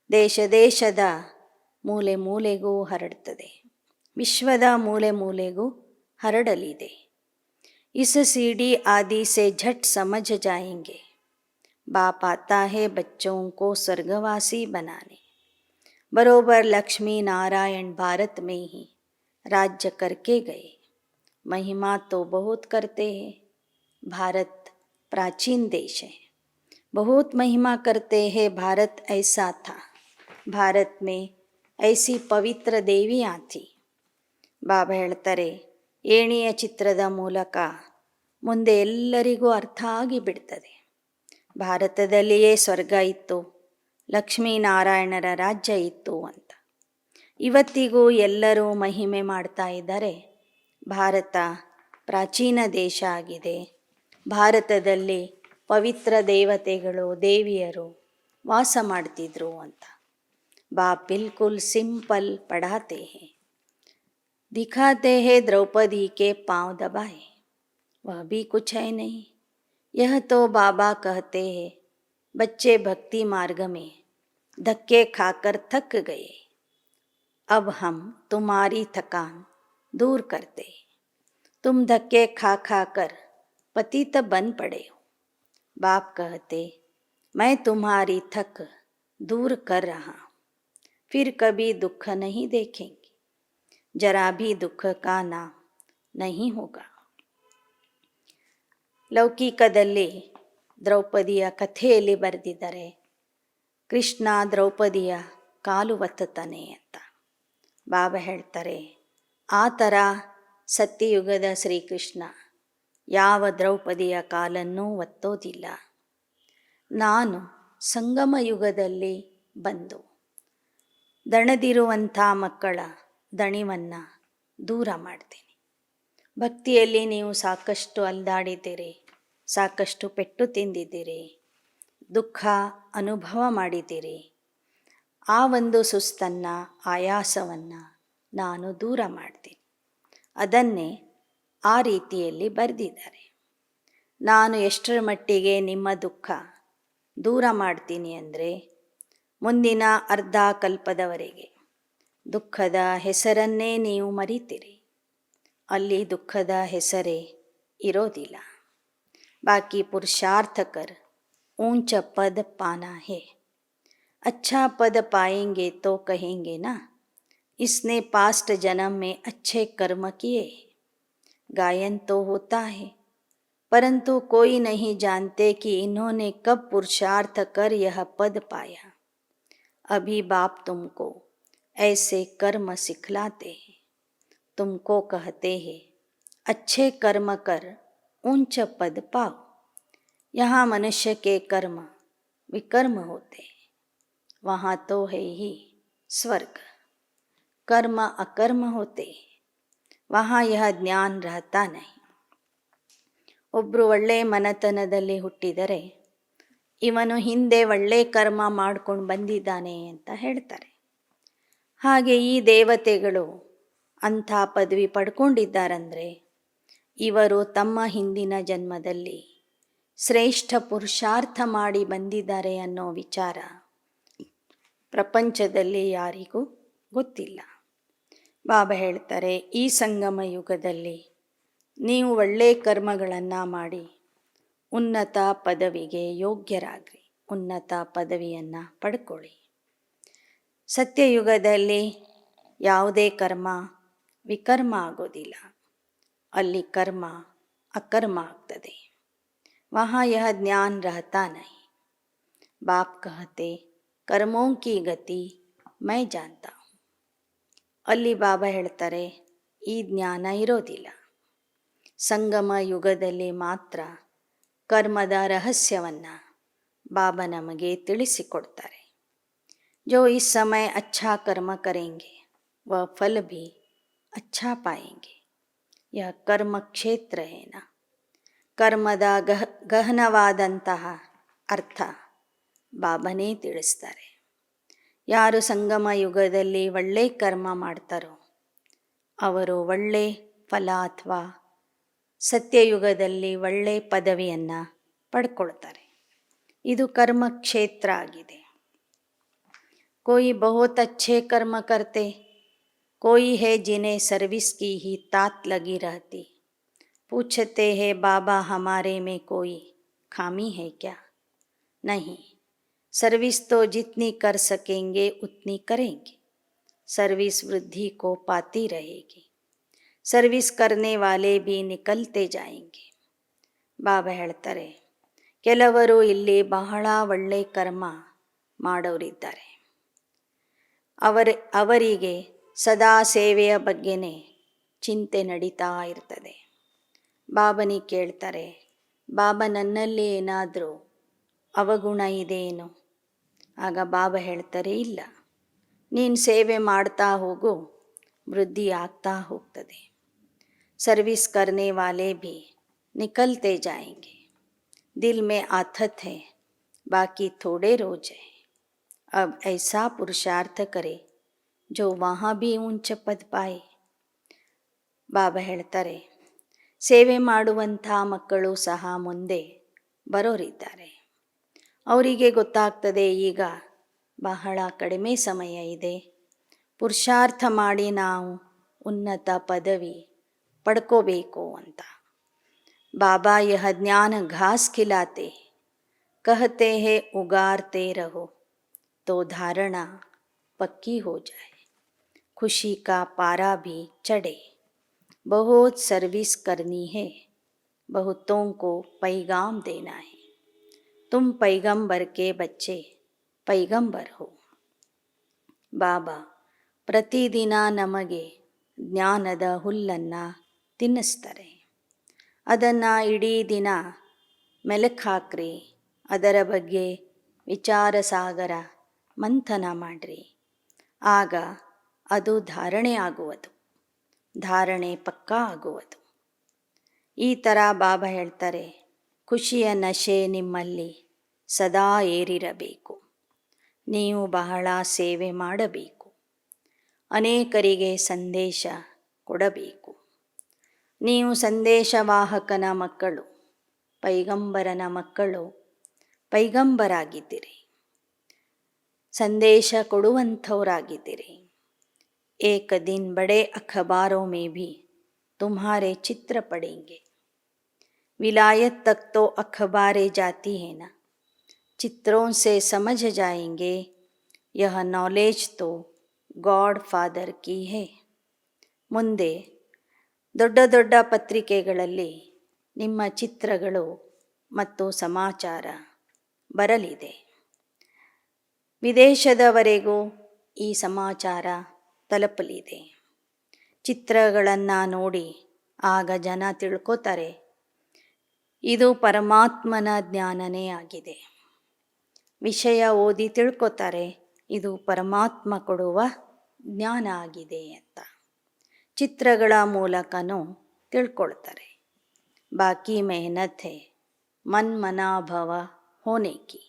ದೇಶ ದೇಶದ ಮೂಲೆ ಮೂಲೆಗೂ ಹರಡ್ತದೆ. ವಿಶ್ವದ ಮೂಲೆ ಮೂಲೆಗೂ ಹರಡಲಿದೆ. इस सीडी आदि से झट समझ जाएंगे, बाप आता है बच्चों को स्वर्गवासी बनाने, बरोबर लक्ष्मी नारायण भारत में ही राज्य करके गए, महिमा तो बहुत करते हैं, भारत प्राचीन देश है, बहुत महिमा करते हैं, भारत ऐसा था, भारत में ऐसी पवित्र देवियाँ थी. ಬಾಬಾ ಹೇಳ್ತಾರೆ, ಏಣಿಯ ಚಿತ್ರದ ಮೂಲಕ ಮುಂದೆ ಎಲ್ಲರಿಗೂ ಅರ್ಥ ಆಗಿಬಿಡ್ತದೆ. ಭಾರತದಲ್ಲಿಯೇ ಸ್ವರ್ಗ ಇತ್ತು, ಲಕ್ಷ್ಮೀನಾರಾಯಣರ ರಾಜ್ಯ ಇತ್ತು ಅಂತ. ಇವತ್ತಿಗೂ ಎಲ್ಲರೂ ಮಹಿಮೆ ಮಾಡ್ತಾ ಇದ್ದಾರೆ. ಭಾರತ ಪ್ರಾಚೀನ ದೇಶ ಆಗಿದೆ. ಭಾರತದಲ್ಲಿ ಪವಿತ್ರ ದೇವತೆಗಳು ದೇವಿಯರು ವಾಸ ಮಾಡ್ತಿದ್ರು ಅಂತ. ಬಾಪ್ ಬಿಲ್ಕುಲ್ ಸಿಂಪಲ್ ಪಢಾತೆ ಹೇ, दिखाते हैं द्रौपदी के पांव दबाए, वह भी कुछ है नहीं. यह तो बाबा कहते हैं, बच्चे भक्ति मार्ग में धक्के खाकर थक गए, अब हम तुम्हारी थकान दूर करते, तुम धक्के खा खा कर पतित बन पड़े हो. बाप कहते, मैं तुम्हारी थक दूर कर रहा हूँ, फिर कभी दुख नहीं देखेंगे, जरा भी दुख का नाम नहीं होगा. ಲೌಕಿಕದಲ್ಲಿ ದ್ರೌಪದಿಯ ಕಥೆಯಲ್ಲಿ ಬರೆದಿದ್ದಾರೆ, ಕೃಷ್ಣ ದ್ರೌಪದಿಯ ಕಾಲು ಒತ್ತುತ್ತಾನೆ ಅಂತ. ಬಾಬಾ ಹೇಳ್ತಾರೆ, ಆ ಥರ ಸತ್ಯಯುಗದ ಶ್ರೀಕೃಷ್ಣ ಯಾವ ದ್ರೌಪದಿಯ ಕಾಲನ್ನೂ ಒತ್ತೋದಿಲ್ಲ. ನಾನು ಸಂಗಮ ಯುಗದಲ್ಲಿ ಬಂದು ದಣದಿರುವಂಥ ಮಕ್ಕಳ ದಣಿವನ್ನು ದೂರ ಮಾಡ್ತೀನಿ. ಭಕ್ತಿಯಲ್ಲಿ ನೀವು ಸಾಕಷ್ಟು ಅಲ್ದಾಡಿದ್ದೀರಿ, ಸಾಕಷ್ಟು ಪೆಟ್ಟು ತಿಂದಿದ್ದೀರಿ, ದುಃಖ ಅನುಭವ ಮಾಡಿದ್ದೀರಿ. ಆ ಒಂದು ಸುಸ್ತನ್ನು, ಆಯಾಸವನ್ನು ನಾನು ದೂರ ಮಾಡ್ತೀನಿ. ಅದನ್ನೇ ಆ ರೀತಿಯಲ್ಲಿ ಬರೆದಿದ್ದಾರೆ. ನಾನು ಎಷ್ಟರ ಮಟ್ಟಿಗೆ ನಿಮ್ಮ ದುಃಖ ದೂರ ಮಾಡ್ತೀನಿ ಅಂದರೆ, ಮುಂದಿನ ಅರ್ಧ ಕಲ್ಪದವರೆಗೆ ದುಃಖದ ಹೆಸರನ್ನೇ ನೀವು ಮರಿತೀರಿ. ಅಲ್ಲಿ ದುಃಖದ ಹೆಸರೇ ಇರೋದಿಲ್ಲ. ಬಾಕಿ पुरुषार्थ कर ऊंच पद पाना है. अच्छा पद पाएंगे तो कहेंगे ना, इसने पास्ट जन्म में अच्छे कर्म किए. गायन तो होता है, परंतु कोई नहीं जानते कि इन्होंने कब पुरुषार्थ कर यह पद पाया. अभी बाप तुमको ऐसे कर्म सिखलाते हैं. तुमको कहते हैं अच्छे कर्म कर ऊंच पद पाओ. यहाँ मनुष्य के कर्म विकर्म होते हैं, वहाँ तो है ही स्वर्ग. कर्म अकर्म होते हैं, वहाँ यह ज्ञान रहता नहीं. ಒಬ್ಬರು ಒಳ್ಳೆ ಮನೆತನದಲ್ಲಿ ಹುಟ್ಟಿದರೆ ಇವನು ಹಿಂದೆ ಒಳ್ಳೆ ಕರ್ಮ ಮಾಡ್ಕೊಂಡು ಬಂದಿದ್ದಾನೆ ಅಂತ ಹೇಳ್ತಾರೆ. ಹಾಗೆ ಈ ದೇವತೆಗಳು ಅಂಥ ಪದವಿ ಪಡ್ಕೊಂಡಿದ್ದಾರಂದರೆ ಇವರು ತಮ್ಮ ಹಿಂದಿನ ಜನ್ಮದಲ್ಲಿ ಶ್ರೇಷ್ಠ ಪುರುಷಾರ್ಥ ಮಾಡಿ ಬಂದಿದ್ದಾರೆ ಅನ್ನೋ ವಿಚಾರ ಪ್ರಪಂಚದಲ್ಲಿ ಯಾರಿಗೂ ಗೊತ್ತಿಲ್ಲ. ಬಾಬಾ ಹೇಳ್ತಾರೆ, ಈ ಸಂಗಮ ಯುಗದಲ್ಲಿ ನೀವು ಒಳ್ಳೆಯ ಕರ್ಮಗಳನ್ನು ಮಾಡಿ ಉನ್ನತ ಪದವಿಗೆ ಯೋಗ್ಯರಾಗ್ರಿ, ಉನ್ನತ ಪದವಿಯನ್ನು ಪಡ್ಕೊಳ್ಳಿ. ಸತ್ಯಯುಗದಲ್ಲಿ ಯಾವುದೇ ಕರ್ಮ ವಿಕರ್ಮ ಆಗೋದಿಲ್ಲ. ಅಲ್ಲಿ ಕರ್ಮ ಅಕರ್ಮ ಆಗ್ತದೆ. वहाँ यह ज्ञान रहता नहीं. बाप कहते कर्मों की गति मैं जानता हूँ. ಅಲ್ಲಿ ಬಾಬಾ ಹೇಳ್ತಾರೆ, ಈ ಜ್ಞಾನ ಇರೋದಿಲ್ಲ. ಸಂಗಮ ಯುಗದಲ್ಲಿ ಮಾತ್ರ ಕರ್ಮದ ರಹಸ್ಯವನ್ನು ಬಾಬಾ ನಮಗೆ ತಿಳಿಸಿಕೊಡ್ತಾರೆ. जो इस समय अच्छा कर्म करेंगे वह फल भी अच्छा पाएंगे. यह कर्म क्षेत्र है ना. ಕರ್ಮದ ಗಹನವಾದಂತಹ ಅರ್ಥ ಬಾಬನೇ ತಿಳಿಸ್ತಾರೆ. ಯಾರು ಸಂಗಮ ಯುಗದಲ್ಲಿ ಒಳ್ಳೆ ಕರ್ಮ ಮಾಡ್ತಾರೋ ಅವರು ಒಳ್ಳೆ ಫಲ ಅಥವಾ ಸತ್ಯಯುಗದಲ್ಲಿ ಒಳ್ಳೆ ಪದವಿಯನ್ನು ಪಡ್ಕೊಳ್ತಾರೆ. ಇದು ಕರ್ಮ ಕ್ಷೇತ್ರ ಆಗಿದೆ. कोई बहुत अच्छे कर्म करते, कोई है जिन्हें सर्विस की ही तात लगी रहती. पूछते हैं बाबा हमारे में कोई खामी है क्या? नहीं, सर्विस तो जितनी कर सकेंगे उतनी करेंगे. सर्विस वृद्धि को पाती रहेगी. सर्विस करने वाले भी निकलते जाएंगे. ಬಾಬಾ ಹೇಳ್ತಾರೆ, ಕೆಲವರು ಇಲ್ಲಿ ಬಹಳ ಒಳ್ಳೆ ಕರ್ಮ ಮಾಡೋರಿದ್ದಾರೆ. ಅವರಿಗೆ ಸದಾ ಸೇವೆಯ ಬಗ್ಗೆನೇ ಚಿಂತೆ ನಡೀತಾ ಇರ್ತದೆ. ಬಾಬನಿಗೆ ಕೇಳ್ತಾರೆ, ಬಾಬಾ ನನ್ನಲ್ಲಿ ಏನಾದರೂ ಅವಗುಣ ಇದೆಯೇನು? ಆಗ ಬಾಬಾ ಹೇಳ್ತಾರೆ, ಇಲ್ಲ, ನೀನು ಸೇವೆ ಮಾಡ್ತಾ ಹೋಗು, ವೃದ್ಧಿ ಆಗ್ತಾ ಹೋಗ್ತದೆ. ಸರ್ವಿಸ್ करने वाले भी निकलते जाएंगे. दिल में आथत है, बाकी थोड़े रोज है. अब ऐसा पुरुषार्थ करे जो वहाँ भी ऊंच पद पाए. ಬಾಬಾ ಹೇಳ್ತಾರೆ, ಸೇವೆ ಮಾಡುವಂಥ ಮಕ್ಕಳು ಸಹ ಮುಂದೆ ಬರೋರಿದ್ದಾರೆ. ಅವರಿಗೆ ಗೊತ್ತಾಗ್ತದೆ ಈಗ ಬಹಳ ಕಡಿಮೆ ಸಮಯ ಇದೆ, ಪುರುಷಾರ್ಥ ಮಾಡಿ ನಾವು ಉನ್ನತ ಪದವಿ ಪಡ್ಕೋಬೇಕು ಅಂತ. ಬಾಬಾ ಯಹ ಜ್ಞಾನ ಘಾಸ್ ಖಿಲಾತೆ, कहते हैं उगारते रहो तो धारणा पक्की हो जाए. खुशी का पारा भी चढ़े. बहुत सर्विस करनी है, बहुतों को पैगाम देना है. तुम पैगंबर के बच्चे पैगंबर हो. ಬಾಬಾ ಪ್ರತಿದಿನ ನಮಗೆ ಜ್ಞಾನದ ಹುಲ್ಲನ್ನು ತಿನ್ನಿಸ್ತಾರೆ. ಅದನ್ನು ಇಡೀ ದಿನ ಮೆಲುಕು ಹಾಕ್ರಿ, ಅದರ ಬಗ್ಗೆ ವಿಚಾರ ಸಾಗರ ಮಂಥನ ಮಾಡಿರಿ. ಆಗ ಅದು ಧಾರಣೆ ಆಗುವುದು, ಧಾರಣೆ ಪಕ್ಕಾ ಆಗುವುದು. ಈ ಥರ ಬಾಬಾ ಹೇಳ್ತಾರೆ, ಖುಷಿಯ ನಶೆ ನಿಮ್ಮಲ್ಲಿ ಸದಾ ಏರಿರಬೇಕು. ನೀವು ಬಹಳ ಸೇವೆ ಮಾಡಬೇಕು, ಅನೇಕರಿಗೆ ಸಂದೇಶ ಕೊಡಬೇಕು. ನೀವು ಸಂದೇಶವಾಹಕನ ಮಕ್ಕಳು, ಪೈಗಂಬರನ ಮಕ್ಕಳು, ಪೈಗಂಬರಾಗಿದ್ದೀರಿ, ಸಂದೇಶ ಕೊಡುವಂಥವರಾಗಿದ್ದೀರಿ. एक दिन बड़े अखबारों में भी तुम्हारे चित्र पड़ेंगे। विलायत तक तो अखबारें जाती है ना, चित्रों से समझ जाएंगे यह नॉलेज तो ಗಾಡ್ ಫಾದರ್ ಕಿ ಹೇ. ಮುಂದೆ ದೊಡ್ಡ ದೊಡ್ಡ ಪತ್ರಿಕೆಗಳಲ್ಲಿ ನಿಮ್ಮ ಚಿತ್ರಗಳು ಮತ್ತು ಸಮಾಚಾರ ಬರಲಿದೆ. ವಿದೇಶದವರೆಗೂ ಈ ಸಮಾಚಾರ ತಲುಪಲಿದೆ. ಚಿತ್ರಗಳನ್ನು ನೋಡಿ ಆಗ ಜನ ತಿಳ್ಕೋತಾರೆ ಇದು ಪರಮಾತ್ಮನ ಜ್ಞಾನನೇ ಆಗಿದೆ. ವಿಷಯ ಓದಿ ತಿಳ್ಕೊತಾರೆ ಇದು ಪರಮಾತ್ಮ ಕೊಡುವ ಜ್ಞಾನ ಆಗಿದೆ ಅಂತ. ಚಿತ್ರಗಳ ಮೂಲಕನೂ ತಿಳ್ಕೊಳ್ತಾರೆ. ಬಾಕಿ ಮೆಹನತ್ ಹೈ ಮನ್ ಮನಾ ಭವ ಹೋನೆ ಕಿ,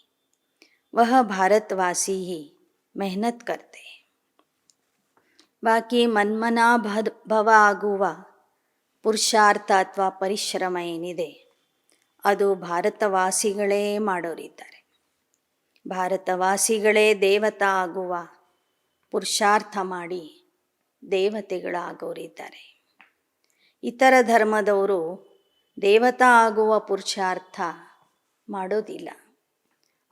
ವಹ ಭಾರತವಾಸಿ ಹಿ ಮೆಹನತ್ ಕರ್ತೆ. ಬಾಕಿ ಮನ್ಮನಾ ಭವ ಆಗುವ ಪುರುಷಾರ್ಥ ಅಥವಾ ಪರಿಶ್ರಮ ಏನಿದೆ ಅದು ಭಾರತವಾಸಿಗಳೇ ಮಾಡೋರಿದ್ದಾರೆ. ಭಾರತವಾಸಿಗಳೇ ದೇವತಾ ಆಗುವ ಪುರುಷಾರ್ಥ ಮಾಡಿ ದೇವತೆಗಳಾಗೋರಿದ್ದಾರೆ. ಇತರ ಧರ್ಮದವರು ದೇವತಾ ಆಗುವ ಪುರುಷಾರ್ಥ ಮಾಡೋದಿಲ್ಲ.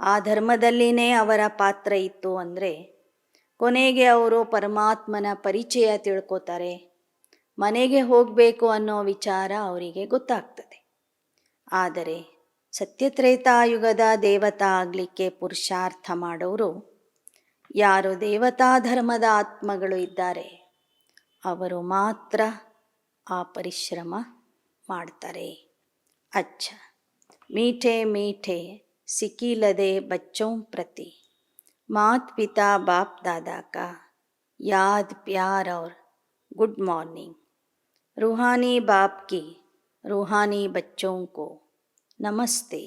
ಆ ಧರ್ಮದಲ್ಲಿನೇ ಅವರ ಪಾತ್ರ ಇತ್ತು ಅಂದರೆ ಕೊನೆಗೆ ಅವರು ಪರಮಾತ್ಮನ ಪರಿಚಯ ತಿಳ್ಕೊತಾರೆ. ಮನೆಗೆ ಹೋಗಬೇಕು ಅನ್ನೋ ವಿಚಾರ ಅವರಿಗೆ ಗೊತ್ತಾಗ್ತದೆ. ಆದರೆ ಸತ್ಯತ್ರೇತಾಯುಗದ ದೇವತಾ ಆಗಲಿಕ್ಕೆ ಪುರುಷಾರ್ಥ ಮಾಡೋರು ಯಾರು ದೇವತಾ ಧರ್ಮದ ಆತ್ಮಗಳು ಇದ್ದಾರೆ ಅವರು ಮಾತ್ರ ಆ ಪರಿಶ್ರಮ ಮಾಡ್ತಾರೆ. ಅಚ್ಚ ಮೀಠೆ ಮೀಠೆ ಸಿಕ್ಕಿಲದೆ ಬಚ್ಚೋಂ ಪ್ರತಿ ಮಾತ್ ಪಿತಾ ಬಾಪ್ ದಾದಾ ಕಾ ಯಾದ್ ಪ್ಯಾರ್ ಔರ್ ಗುಡ್ ಮಾರ್ನಿಂಗ್. रूहानी बाप की रूहानी बच्चों को नमस्ते.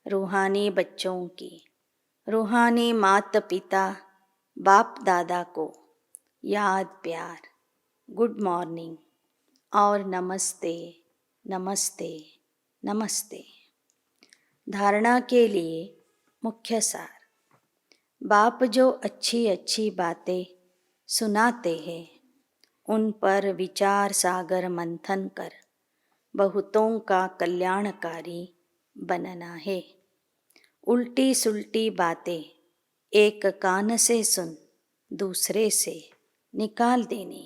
रूहानी बच्चों की रूहानी माता पिता बाप दादा को याद प्यार गुड मॉर्निंग और नमस्ते नमस्ते नमस्ते. धारणा के लिए मुख्य सार. बाप जो अच्छी अच्छी बातें सुनाते हैं उन पर विचार सागर मंथन कर बहुतों का कल्याणकारी बनना है. उल्टी सुल्टी बातें एक कान से सुन दूसरे से निकाल देनी.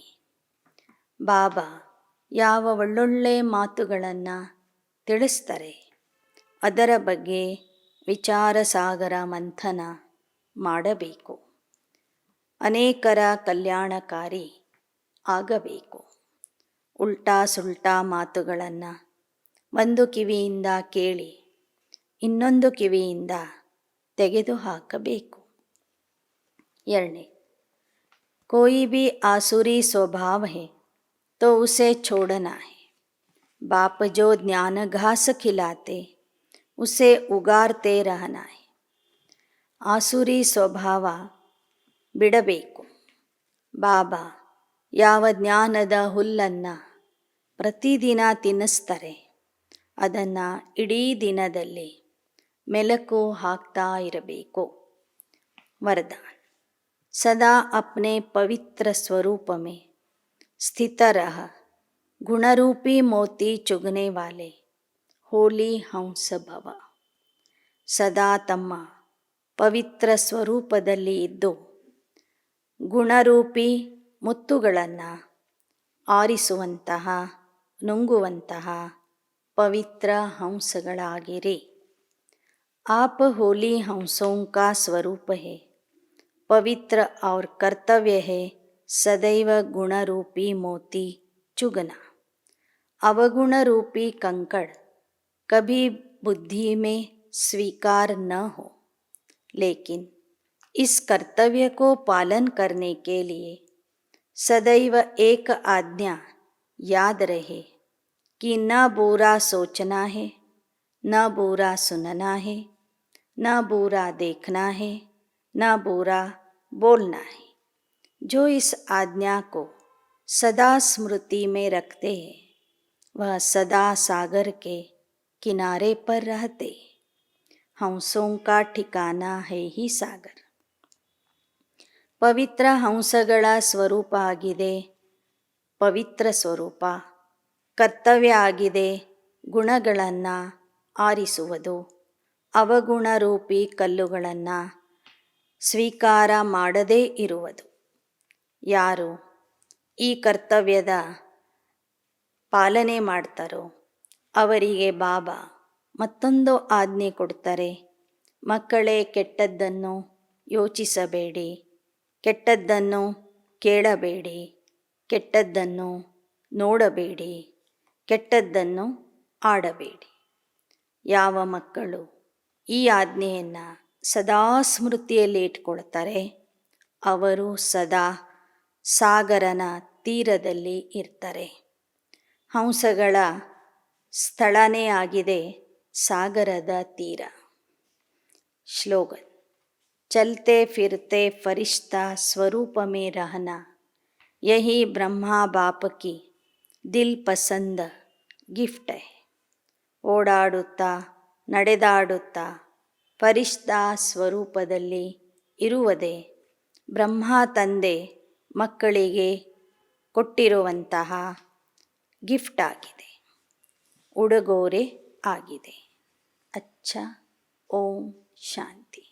ಬಾಬಾ ಯಾವ ಒಳ್ಳೊಳ್ಳೆ ಮಾತುಗಳನ್ನು ತಿಳಿಸ್ತಾರೆ ಅದರ ಬಗ್ಗೆ ವಿಚಾರ ಸಾಗರ ಮಂಥನ ಮಾಡಬೇಕು. ಅನೇಕರ ಕಲ್ಯಾಣಕಾರಿ ಆಗಬೇಕು. ಉಲ್ಟಾ ಸುಲ್ಟಾ ಮಾತುಗಳನ್ನು ಒಂದು ಕಿವಿಯಿಂದ ಕೇಳಿ ಇನ್ನೊಂದು ಕಿವಿಯಿಂದ ತೆಗೆದು ಹಾಕಬೇಕು. 2. कोई भी आसुरी स्वभाव है तो उसे छोड़ना है. बाप जो ज्ञान घास खिलाते उसे उगारते रहना है. ಆಸುರಿ ಸ್ವಭಾವ ಬಿಡಬೇಕು. ಬಾಬಾ ಯಾವ ಜ್ಞಾನದ ಹುಲ್ಲನ್ನು ಪ್ರತಿದಿನ ತಿನ್ನಿಸ್ತಾರೆ ಅದನ್ನು ಇಡೀ ದಿನದಲ್ಲಿ ಮೆಲುಕು ಹಾಕ್ತಾ ಇರಬೇಕು. वरदान. सदा अपने पवित्र स्वरूप में स्थित रह. गुणरूपी मोती चुगने वाले ಹೋಲಿ ಹಂಸ ಭವ. ಸದಾ ತಮ್ಮ ಪವಿತ್ರ ಸ್ವರೂಪದಲ್ಲಿ ಇದ್ದು ಗುಣರೂಪಿ ಮುತ್ತುಗಳನ್ನು ಆರಿಸುವಂತಹ ನುಂಗುವಂತಹ ಪವಿತ್ರ ಹಂಸಗಳಾಗಿರಿ. आप होली हंसों का स्वरूप है. पवित्र और कर्तव्य है सदैव गुण रूपी मोती चुगना. अवगुण रूपी कंकड़ कभी बुद्धि में स्वीकार न हो, लेकिन इस कर्तव्य को पालन करने के लिए सदैव एक आज्ञा याद रहे कि न बुरा सोचना है, न बुरा सुनना है, न बुरा देखना है, न बुरा बोलना है. जो इस आज्ञा को सदा स्मृति में रखते हैं वह सदा सागर के किनारे पर रहते. हंसों का ठिकाना है ही सागर. ಪವಿತ್ರ ಹಂಸಗಳ ಸ್ವರೂಪ ಆಗಿದೆ ಪವಿತ್ರ ಸ್ವರೂಪ. ಕರ್ತವ್ಯ ಆಗಿದೆ ಗುಣಗಳನ್ನು ಆರಿಸುವುದು, ಅವಗುಣರೂಪಿ ಕಲ್ಲುಗಳನ್ನು ಸ್ವೀಕಾರ ಮಾಡದೇ ಇರುವುದು. ಯಾರು ಈ ಕರ್ತವ್ಯದ ಪಾಲನೆ ಮಾಡ್ತಾರೋ ಅವರಿಗೆ ಬಾಬಾ ಮತ್ತೊಂದು ಆಜ್ಞೆ ಕೊಡ್ತಾರೆ. ಮಕ್ಕಳೇ, ಕೆಟ್ಟದ್ದನ್ನು ಯೋಚಿಸಬೇಡಿ, ಕೆಟ್ಟದ್ದನ್ನು ಕೇಳಬೇಡಿ, ಕೆಟ್ಟದ್ದನ್ನು ನೋಡಬೇಡಿ, ಕೆಟ್ಟದ್ದನ್ನು ಆಡಬೇಡಿ. ಯಾವ ಮಕ್ಕಳು ಈ ಆಜ್ಞೆಯನ್ನು ಸದಾ ಸ್ಮೃತಿಯಲ್ಲಿ ಇಟ್ಕೊಳ್ತಾರೆ ಅವರು ಸದಾ ಸಾಗರನ ತೀರದಲ್ಲಿ ಇರ್ತಾರೆ. ಹಂಸಗಳ ಸ್ಥಳನೇ ಆಗಿದೆ ಸಾಗರದ ತೀರ. ಶ್ಲೋಗನ್: ಚಲ್ತೆ ಫಿರ್ತೆ ಫರಿಶ್ತಾ ಸ್ವರೂಪ ಮೇ ರಹನಾ, ಯಹಿ ಬ್ರಹ್ಮಾ ಬಾಪ ಕಿ ದಿಲ್ ಪಸಂದ ಗಿಫ್ಟ್ ಹೈ. ಓಡಾಡುತ್ತಾ ನಡೆದಾಡುತ್ತಾ ಫರಿಶ್ತಾ ಸ್ವರೂಪದಲ್ಲಿ ಇರುವುದೇ ಬ್ರಹ್ಮ ತಂದೆ ಮಕ್ಕಳಿಗೆ ಕೊಟ್ಟಿರುವಂತಹ ಗಿಫ್ಟ್ ಆಗಿದೆ, ಉಡುಗೊರೆ ಆಗಿದೆ. ಅಚ್ಚ. ಓಂ ಶಾಂತಿ.